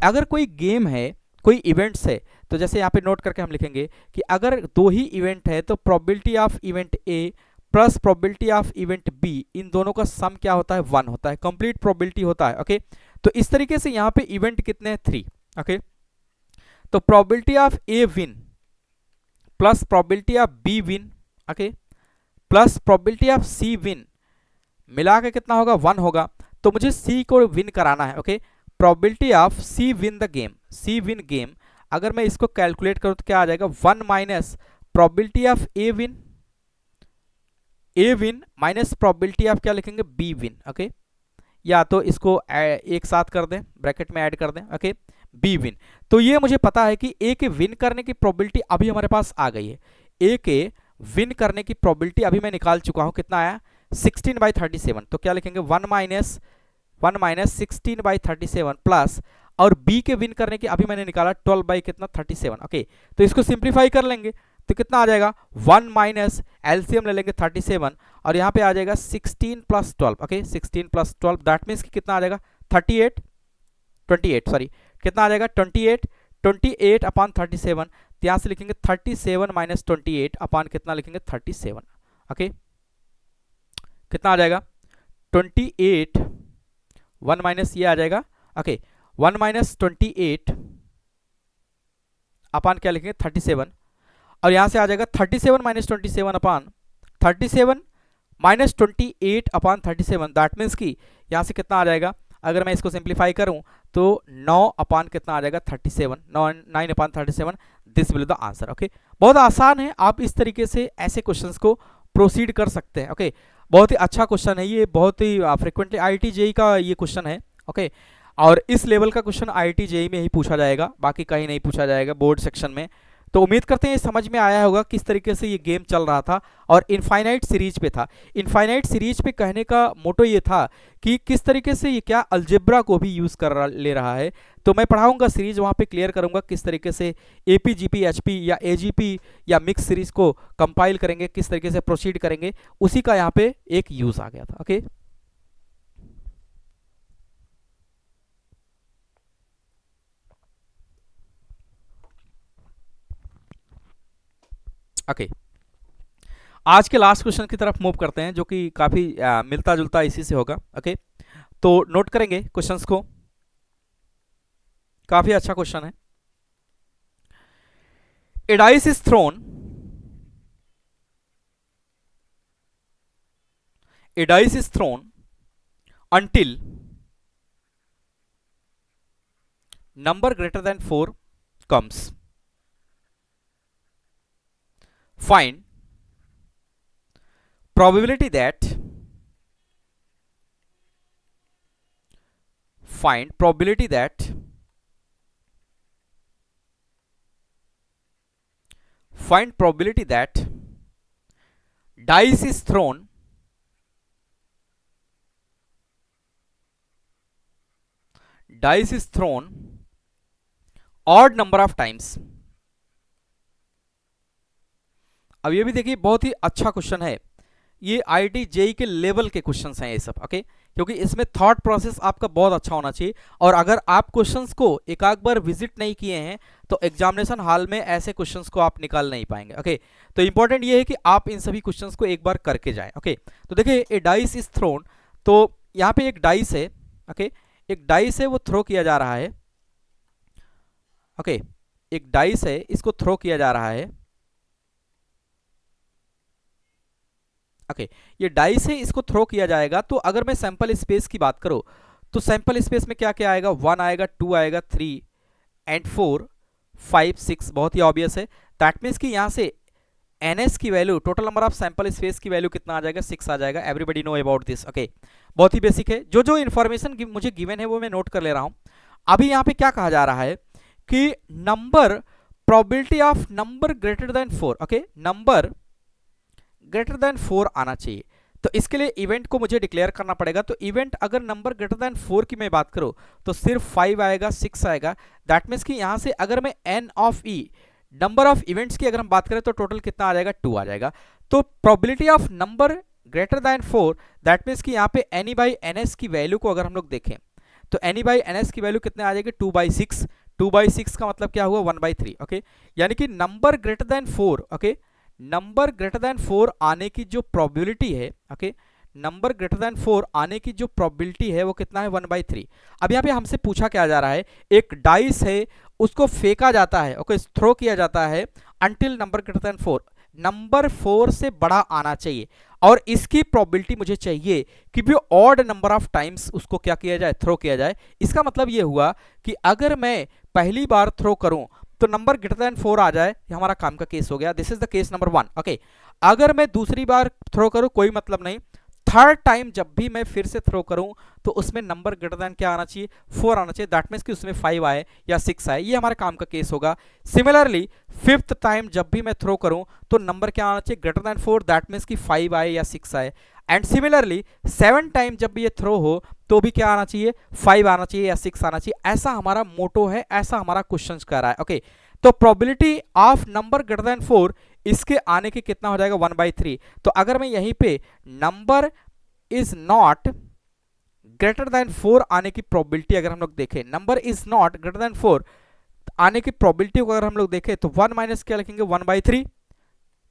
अगर कोई गेम है, कोई इवेंट्स है, तो जैसे यहाँ पे नोट करके हम लिखेंगे कि अगर 2 ही इवेंट है तो probability of event A plus probability of event B, इन दोनों का सम क्या होता है, 1 होता है, कंप्लीट प्रोबेबिलिटी होता है। ओके, तो इस तरीके से यहाँ पे इवेंट कितने हैं, 3। ओके, तो probability of A win plus probability of B win, okay, plus probability of C win, मिला के कितना होगा, 1 होगा। तो मुझे सी को विन कराना है। Okay, probability of C win the game, C win game, अगर मैं इसको कैलकुलेट करूं तो क्या आ जाएगा, 1 minus probability of A win, a win minus probability of क्या लिखेंगे, बी विन। ओके, या तो इसको एक साथ कर दें, ब्रैकेट में ऐड कर दें। Okay, B win. तो ये मुझे पता है कि ए के विन करने की प्रोबेबिलिटी अभी हमारे पास आ गई है। ए के विन करने की प्रोबेबिलिटी अभी मैं निकाल चुका हूं, कितना आया, 16/37। तो क्या लिखेंगे, 1 माइनस 16/37 प्लस, और बी के विन करने की अभी मैंने निकाला 12 बाई कितना, 37। ओके, तो इसको सिंप्लीफाई कर लेंगे तो कितना आ जाएगा, 1 माइनस एलसीएम ले लेंगे 37, और यहाँ पे आ जाएगा 16 plus 12। Okay, 16 plus 12 that means कि कितना आ जाएगा, 28 सॉरी, कितना आ जाएगा, 28 अपॉन 37। तो यहाँ से लिखेंगे 37 माइनस 28 अपॉन कितना लिखेंगे, 37। ओके, कितना आ जाएगा, 28, 1 माइनस ये आ जाएगा। ओके, 1 माइनस 28 अपॉन क्या लिखेंगे, 37, और यहां से आ जाएगा 37 minus 27 upon 37 minus 28 upon 37। That means कि यहां से कितना आ जाएगा, अगर मैं इसको सिंप्लीफाई करूं तो 9 अपॉन कितना आ जाएगा, 37, 9 upon 37, this will the answer. Okay, बहुत आसान है, आप इस तरीके से ऐसे क्वेश्चंस को प्रोसीड कर सकते हैं। ओके, बहुत ही अच्छा क्वेश्चन है ये, बहुत ही फ्रिक्वेंटली आईआईटी जेईई का ये क्वेश्चन है। ओके, और इस लेवल का क्वेश्चन आईआईटी जेईई में ही पूछा जाएगा, बाकी कहीं नहीं पूछा जाएगा बोर्ड सेक्शन में। तो उम्मीद करते हैं ये समझ में आया होगा किस तरीके से ये गेम चल रहा था, और इनफाइनाइट सीरीज पे था। इनफाइनाइट सीरीज पे कहने का मोटो ये था कि किस तरीके से ये क्या अलजेब्रा को भी यूज़ ले रहा है। तो मैं पढ़ाऊंगा सीरीज, वहाँ पे क्लियर करूंगा किस तरीके से एपी, जीपी, एचपी या एजीपी या मिक्स सीरीज को कंपाइल करेंगे, किस तरीके से प्रोसीड करेंगे, उसी का यहाँ पे एक यूज़ आ गया था। ओके, ओके, आज के लास्ट क्वेश्चन की तरफ मूव करते हैं, जो कि काफी मिलता जुलता इसी से होगा। ओके, तो नोट करेंगे क्वेश्चंस को, काफी अच्छा क्वेश्चन है। A dice is thrown, a dice is thrown until number greater than 4 comes. Find probability that dice is thrown odd number of times. अब ये भी देखिए, बहुत ही अच्छा क्वेश्चन है ये, आईआईटी जेईई के लेवल के क्वेश्चंस हैं ये सब। ओके, क्योंकि इसमें थॉट प्रोसेस आपका बहुत अच्छा होना चाहिए, और अगर आप क्वेश्चंस को एक आध बार विजिट नहीं किए हैं तो एग्जामिनेशन हॉल में ऐसे क्वेश्चंस को आप निकाल नहीं पाएंगे। ओके, तो इंपॉर्टेंट ये है कि आप इन सभी क्वेश्चंस को एक बार करके जाएं। ओके, तो देखिए, ए डाइस इज थ्रोन, तो यहाँ पे एक डाइस है। ओके, एक डाइस है, वो थ्रो किया जा रहा है। ओके, एक डाइस है, इसको थ्रो किया जा रहा है। ओके, ये डाइस है, इसको थ्रो किया जाएगा। तो अगर मैं सैंपल स्पेस की बात करूं तो सैंपल स्पेस में क्या क्या आएगा, 1 आएगा, 2 आएगा, 3 एंड 4 5 6, बहुत ही ऑब्वियस है। दैट मीन्स कि यहां से एनएस की value, total number of sample space की वैल्यू कितना आ जाएगा, 6 आ जाएगा। Everybody know about this. Okay, बहुत ही बेसिक है, जो जो इन्फॉर्मेशन मुझे गिवन है वो मैं नोट कर ले रहा हूं। अभी यहां पे क्या कहा जा रहा है कि number, probability of number greater than 4, okay, number greater than 4 आना चाहिए। तो इसके लिए इवेंट को मुझे डिक्लेयर करना पड़ेगा। तो इवेंट अगर नंबर ग्रेटर देन 4 की मैं बात करूं तो सिर्फ 5 आएगा, 6 आएगा। दैट मीन्स कि यहां से अगर मैं N of E, number of events की अगर हम बात करें तो टोटल कितना आ जाएगा, 2 आ जाएगा। तो probability of number greater than 4, that means कि यहाँ पे एनी बाई एन एस की वैल्यू को अगर हम लोग देखें तो एनी बाई एन एस की वैल्यू कितने आ जाएगी, 2/6। 2/6 का मतलब क्या हुआ, 1/3। ओके, यानी कि number greater than 4, okay, number greater than 4 आने की जो प्रोबेबिलिटी है, ओके, नंबर ग्रेटर देन 4 आने की जो प्रोबेबिलिटी है वो कितना है, 1/3। अब यहाँ पे हमसे पूछा क्या जा रहा है, एक डाइस है, उसको फेंका जाता है, ओके, थ्रो किया जाता है, until number greater than 4, number 4 से बड़ा आना चाहिए। और इसकी प्रोबेबिलिटी मुझे चाहिए कि भी ऑड नंबर ऑफ टाइम्स उसको क्या किया जाए, थ्रो किया जाए। इसका मतलब ये हुआ कि अगर मैं पहली बार थ्रो करूं तो नंबर ग्रेटर देन 4 आ जाए, ये हमारा काम का केस हो गया। This is the case number 1। Okay, अगर मैं दूसरी बार थ्रो करूं कोई मतलब नहीं, थर्ड टाइम जब भी मैं फिर से थ्रो करूं तो उसमें नंबर ग्रेटर देन क्या आना चाहिए, 4 आना चाहिए। दैट मीन्स कि उसमें 5 आए या 6 आए, ये हमारे काम का केस होगा। सिमिलरली फिफ्थ टाइम जब भी मैं थ्रो करूं तो नंबर क्या आना चाहिए, ग्रेटर देन 4, दैट मीन्स कि 5 आए या 6 आए। एंड सिमिलरली 7 टाइम जब भी ये थ्रो हो तो भी क्या आना चाहिए, 5 आना चाहिए या 6 आना चाहिए। ऐसा हमारा मोटो है, ऐसा हमारा क्वेश्चन कह रहा है। ओके, तो probability of number greater than 4 इसके आने की कितना हो जाएगा, 1/3। तो अगर मैं यहीं पे number is not greater than 4 आने की प्रोबेबिलिटी अगर हम लोग देखें, number is not greater than 4 आने की प्रोबेबिलिटी को अगर हम लोग देखें तो 1 माइनस क्या लिखेंगे, 1/3।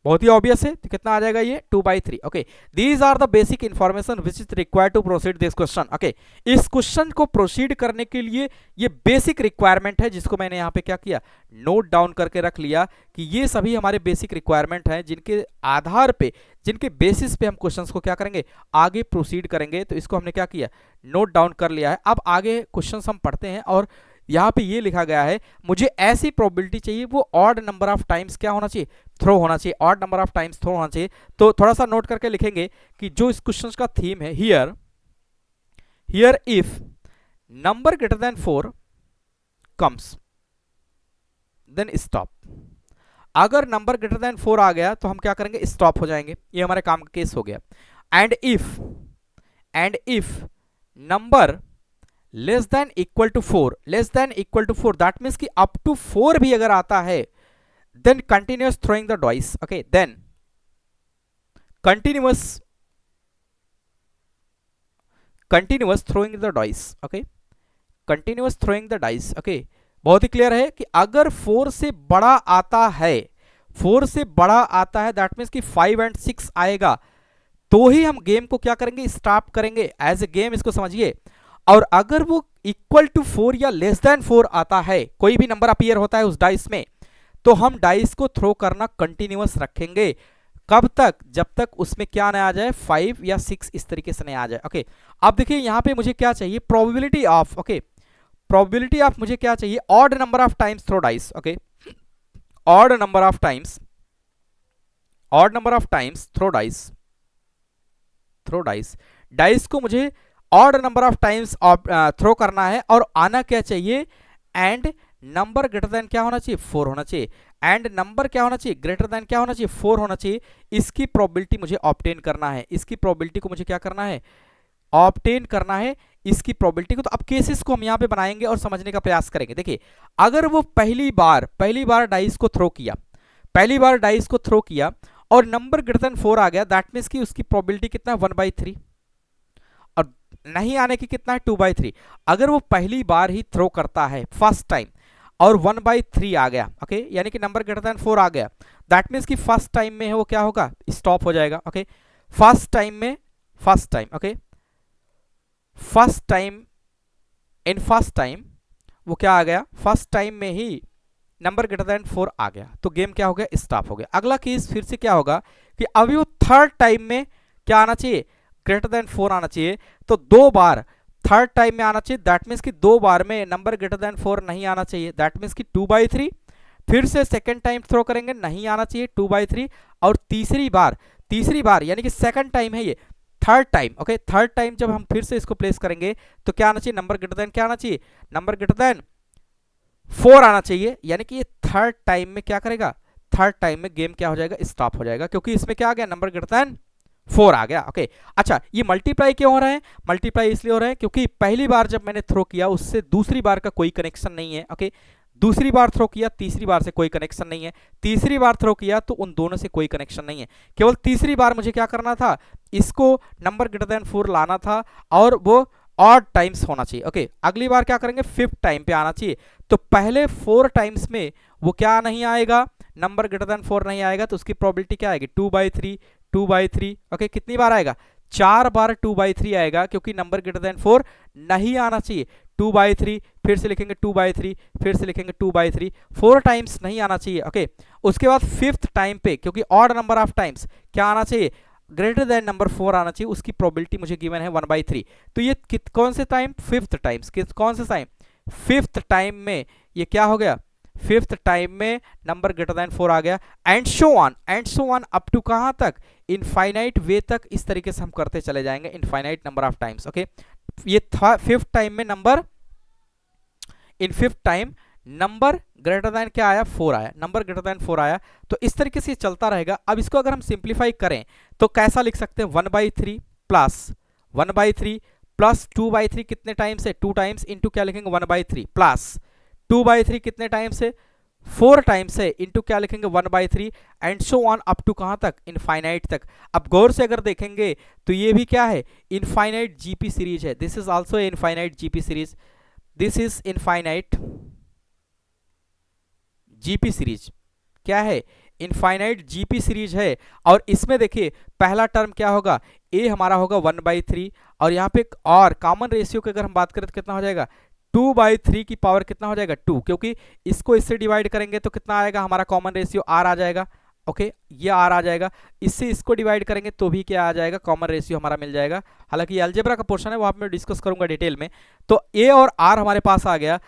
बहुत ही ऑब्वियस है, तो कितना आ जाएगा ये, 2/3। Okay, these are the basic information which is required to proceed this question. Okay, इस क्वेश्चन को प्रोसीड करने के लिए ये बेसिक रिक्वायरमेंट है, जिसको मैंने यहाँ पे क्या किया, नोट डाउन करके रख लिया कि ये सभी हमारे बेसिक रिक्वायरमेंट हैं जिनके आधार पे, जिनके बेसिस पे हम क्वेश्चंस को क्या करेंगे, आगे प्रोसीड करेंगे। तो इसको हमने क्या किया, नोट डाउन कर लिया है। अब आगे क्वेश्चंस हम पढ़ते हैं और यहाँ पे ये लिखा गया है मुझे ऐसी प्रोबेबिलिटी चाहिए वो ऑड नंबर ऑफ टाइम्स क्या होना चाहिए, थ्रो होना चाहिए, odd number of times throw होना चाहिए। तो थोड़ा सा नोट करके लिखेंगे कि जो इस क्वेश्चन का थीम है, here if number greater than 4 comes then stop. अगर नंबर ग्रेटर देन 4 आ गया तो हम क्या करेंगे, स्टॉप हो जाएंगे। ये हमारे काम का केस हो गया। And if number less than equal to 4, less than equal to 4 that means कि अप टू 4 भी अगर आता है, then continuous throwing the dice. Okay, then continuous throwing the dice. Okay, continuous throwing the dice. Okay, बहुत ही clear है कि अगर 4 से बड़ा आता है, 4 से बड़ा आता है दैट मीन्स कि 5 एंड 6 आएगा, तो ही हम गेम को क्या करेंगे, स्टॉप करेंगे एज ए गेम, इसको समझिए। और अगर वो इक्वल टू 4 या लेस देन 4 आता है, कोई भी नंबर अपीयर होता है उस डाइस में, तो हम डाइस को थ्रो करना कंटिन्यूअस रखेंगे। कब तक, जब तक उसमें क्या ना आ जाए, 5 या 6 इस तरीके से नहीं आ जाए। ओके, अब देखिए यहां पे मुझे क्या चाहिए, probability of, okay, probability of मुझे क्या चाहिए, odd number of times throw dice. Okay, odd number of times throw dice, dice को मुझे odd number of times throw करना है और आना क्या चाहिए, एंड नंबर ग्रेटर देन क्या होना चाहिए, 4 होना चाहिए। एंड नंबर क्या होना चाहिए, ग्रेटर देन क्या होना चाहिए, 4 होना चाहिए। इसकी प्रोबेबिलिटी मुझे ऑब्टेन करना है, इसकी प्रोबेबिलिटी को मुझे क्या करना है, ऑब्टेन करना है इसकी प्रोबेबिलिटी को। तो अब केसेस को हम यहाँ पे बनाएंगे और समझने का प्रयास करेंगे। देखिए, अगर वो पहली बार डाइस को थ्रो किया, और नंबर ग्रेटर देन 4 आ गया, दैट मीन्स कि उसकी प्रोबेबिलिटी कितना है, 1/3, और नहीं आने की कितना है, 2/3। अगर वो पहली बार ही थ्रो करता है फर्स्ट टाइम और 1/3 आ गया, ओके, यानी कि नंबर ग्रेटर देन 4 आ गया, दैट मीन्स कि फर्स्ट टाइम में है वो क्या होगा, स्टॉप हो जाएगा। Okay, first time, okay, first time वो क्या आ गया, फर्स्ट टाइम में ही नंबर ग्रेटर देन 4 आ गया, तो गेम क्या हो गया, स्टॉप हो गया। अगला केस फिर से क्या होगा कि अभी वो थर्ड टाइम में क्या आना चाहिए, ग्रेटर देन 4 आना चाहिए। तो 2 बार थर्ड टाइम में आना चाहिए, दैट मीन्स कि 2 बार में नंबर ग्रेटर देन 4 नहीं आना चाहिए, दैट मीन्स कि 2/3। फिर से सेकंड टाइम थ्रो करेंगे, नहीं आना चाहिए, 2/3। और तीसरी बार यानी कि सेकंड टाइम है ये, third time. Okay, third time जब हम फिर से इसको प्लेस करेंगे तो क्या आना चाहिए, नंबर ग्रेटर देन क्या आना चाहिए, नंबर ग्रेटर देन 4 आना चाहिए। यानी कि ये थर्ड टाइम में क्या करेगा, थर्ड टाइम में गेम क्या हो जाएगा, स्टॉप हो जाएगा, क्योंकि इसमें क्या आ गया, नंबर ग्रेटर देन 4 आ गया। ओके, अच्छा, ये मल्टीप्लाई क्यों हो रहा है, मल्टीप्लाई इसलिए हो रहा है क्योंकि पहली बार जब मैंने थ्रो किया उससे दूसरी बार का कोई कनेक्शन नहीं है। ओके, दूसरी बार थ्रो किया, तीसरी बार से कोई कनेक्शन नहीं है, तीसरी बार थ्रो किया तो उन दोनों से कोई कनेक्शन नहीं है। केवल तीसरी बार मुझे क्या करना था, इसको नंबर ग्रेटर देन 4 लाना था और वो ऑड टाइम्स होना चाहिए। ओके, अगली बार क्या करेंगे, फिफ्थ टाइम पे आना चाहिए। तो पहले 4 टाइम्स में वो क्या नहीं आएगा, नंबर ग्रेटर देन 4 नहीं आएगा, तो उसकी प्रोबेबिलिटी क्या आएगी, 2/3। ओके, कितनी बार आएगा, 4 बार 2/3 आएगा, क्योंकि नंबर ग्रेटर देन 4 नहीं आना चाहिए, 2/3। फिर से लिखेंगे 2/3, फिर से लिखेंगे 2/3, 4 टाइम्स नहीं आना चाहिए। ओके, उसके बाद फिफ्थ टाइम पे, क्योंकि ऑड नंबर ऑफ टाइम्स क्या आना चाहिए, ग्रेटर देन नंबर 4 आना चाहिए, उसकी प्रोबेबिलिटी मुझे गिवन है 1/3। तो ये कौन से टाइम, फिफ्थ टाइम्स, कौन से टाइम, फिफ्थ टाइम में ये क्या हो गया, फिफ्थ टाइम में नंबर ग्रेटर देन 4 आ गया। And so on up to कहां तक, इनफाइनाइट वे तक। इस तरीके से हम करते चले जाएंगे infinite number of times. Okay, ये था फिफ्थ टाइम में number, in fifth time number greater then क्या आया, 4 आया, नंबर ग्रेटर देन 4 आया। तो इस तरीके से चलता रहेगा। अब इसको अगर हम सिंप्लीफाई करें तो कैसा लिख सकते हैं, 1/3 प्लस 1/3 प्लस 2/3 कितने टाइम्स है, 2 टाइम्स, इंटू क्या लिखेंगे 1/3 प्लस 2/3 कितने टाइम्स है, 4 टाइम्स है, इंटू क्या लिखेंगे 1/3 and so on up to कहां तक, इनफाइनाइट तक। अब गौर से अगर देखेंगे तो ये भी क्या है, इनफाइनाइट जीपी सीरीज है। This is also infinite GP series, this is infinite GP series, क्या है, इनफाइनाइट जीपी सीरीज है। और इसमें देखिए पहला टर्म क्या होगा, ए हमारा होगा 1/3, और यहाँ पे और कॉमन रेशियो की अगर हम बात करें तो कितना हो जाएगा, 2/3 की पावर कितना हो जाएगा 2, क्योंकि इसको इससे डिवाइड करेंगे तो कितना आएगा हमारा कॉमन रेशियो आर आ जाएगा। ओके, ये आर आ जाएगा, इससे इसको डिवाइड करेंगे तो भी क्या आ जाएगा, कॉमन रेशियो हमारा मिल जाएगा। हालांकि ये अलजेब्रा का पोर्शन है, वहां पे मैं डिस्कस करूंगा डिटेल में। तो ए और आर हमारे पास आ गया।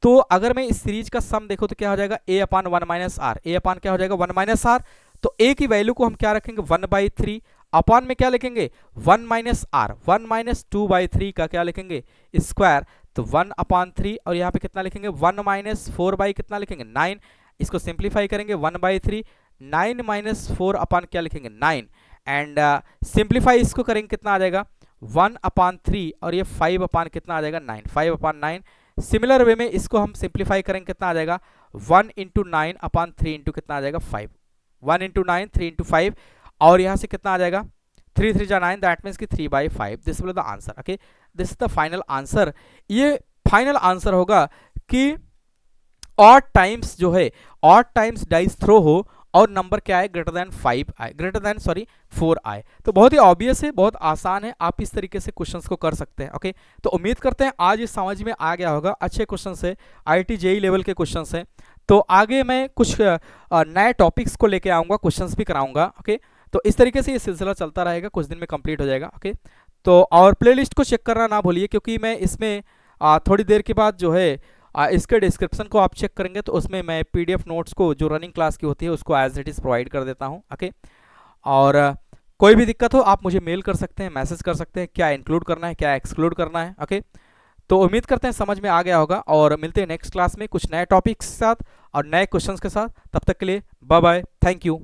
तो अगर मैं इस सीरीज का सम देखो तो क्या हो जाएगा, ए अपान 1 माइनस आर, ए अपान क्या हो जाएगा 1 माइनस आर। तो ए की वैल्यू को हम क्या रखेंगे 1/3, अपान में क्या लिखेंगे 1 माइनस आर, 1 माइनस 2/3 का क्या लिखेंगे स्क्वायर, तो 1/3, और यहाँ पे कितना लिखेंगे 1 माइनस 4 बाई कितना लिखेंगे 9। इसको सिंप्लीफाई करेंगे 1/3, 9 माइनस 4 अपान क्या लिखेंगे 9, एंड सिंप्लीफाई इसको करेंगे कितना आ जाएगा 1/3, और ये 5 अपान कितना आ जाएगा 9, 5/9। सिमिलर वे में इसको हम सिंप्लीफाई करेंगे कितना आ जाएगा 1 इंटू 9 अपान 3 इंटू कितना आ जाएगा 5, 1 इंटू 9 3 इंटू 5, और यहाँ से कितना आ जाएगा 3 3 जा 9, दैट मीन्स कि 3/5। This will the answer. Okay, this is the final answer. ये फाइनल आंसर होगा कि ऑड टाइम्स जो है, ऑड टाइम्स डाइस थ्रो हो और नंबर क्या आए ग्रेटर देन 5 आए, ग्रेटर देन 4 आए। तो बहुत ही ऑब्वियस है, बहुत आसान है, आप इस तरीके से क्वेश्चंस को कर सकते हैं। ओके, तो उम्मीद करते हैं आज ये समझ में आ गया होगा। अच्छे क्वेश्चंस है, आईआईटी जेईई लेवल के क्वेश्चंस हैं। तो आगे मैं कुछ नए टॉपिक्स को लेके आऊँगा, क्वेश्चंस भी कराऊंगा। ओके, तो इस तरीके से ये सिलसिला चलता रहेगा, कुछ दिन में कंप्लीट हो जाएगा। ओके, तो और प्लेलिस्ट को चेक करना ना भूलिए, क्योंकि मैं इसमें थोड़ी देर के बाद जो है इसके डिस्क्रिप्शन को आप चेक करेंगे तो उसमें मैं पीडीएफ नोट्स को जो रनिंग क्लास की होती है उसको एज इट इज़ प्रोवाइड कर देता हूँ। ओके, और कोई भी दिक्कत हो आप मुझे मेल कर सकते हैं, मैसेज कर सकते हैं, क्या इंक्लूड करना है क्या एक्सक्लूड करना है। ओके, तो उम्मीद करते हैं समझ में आ गया होगा, और मिलते हैं नेक्स्ट क्लास में कुछ नए टॉपिक्स के साथ और नए क्वेश्चंस के साथ। तब तक के लिए बाय बाय, थैंक यू।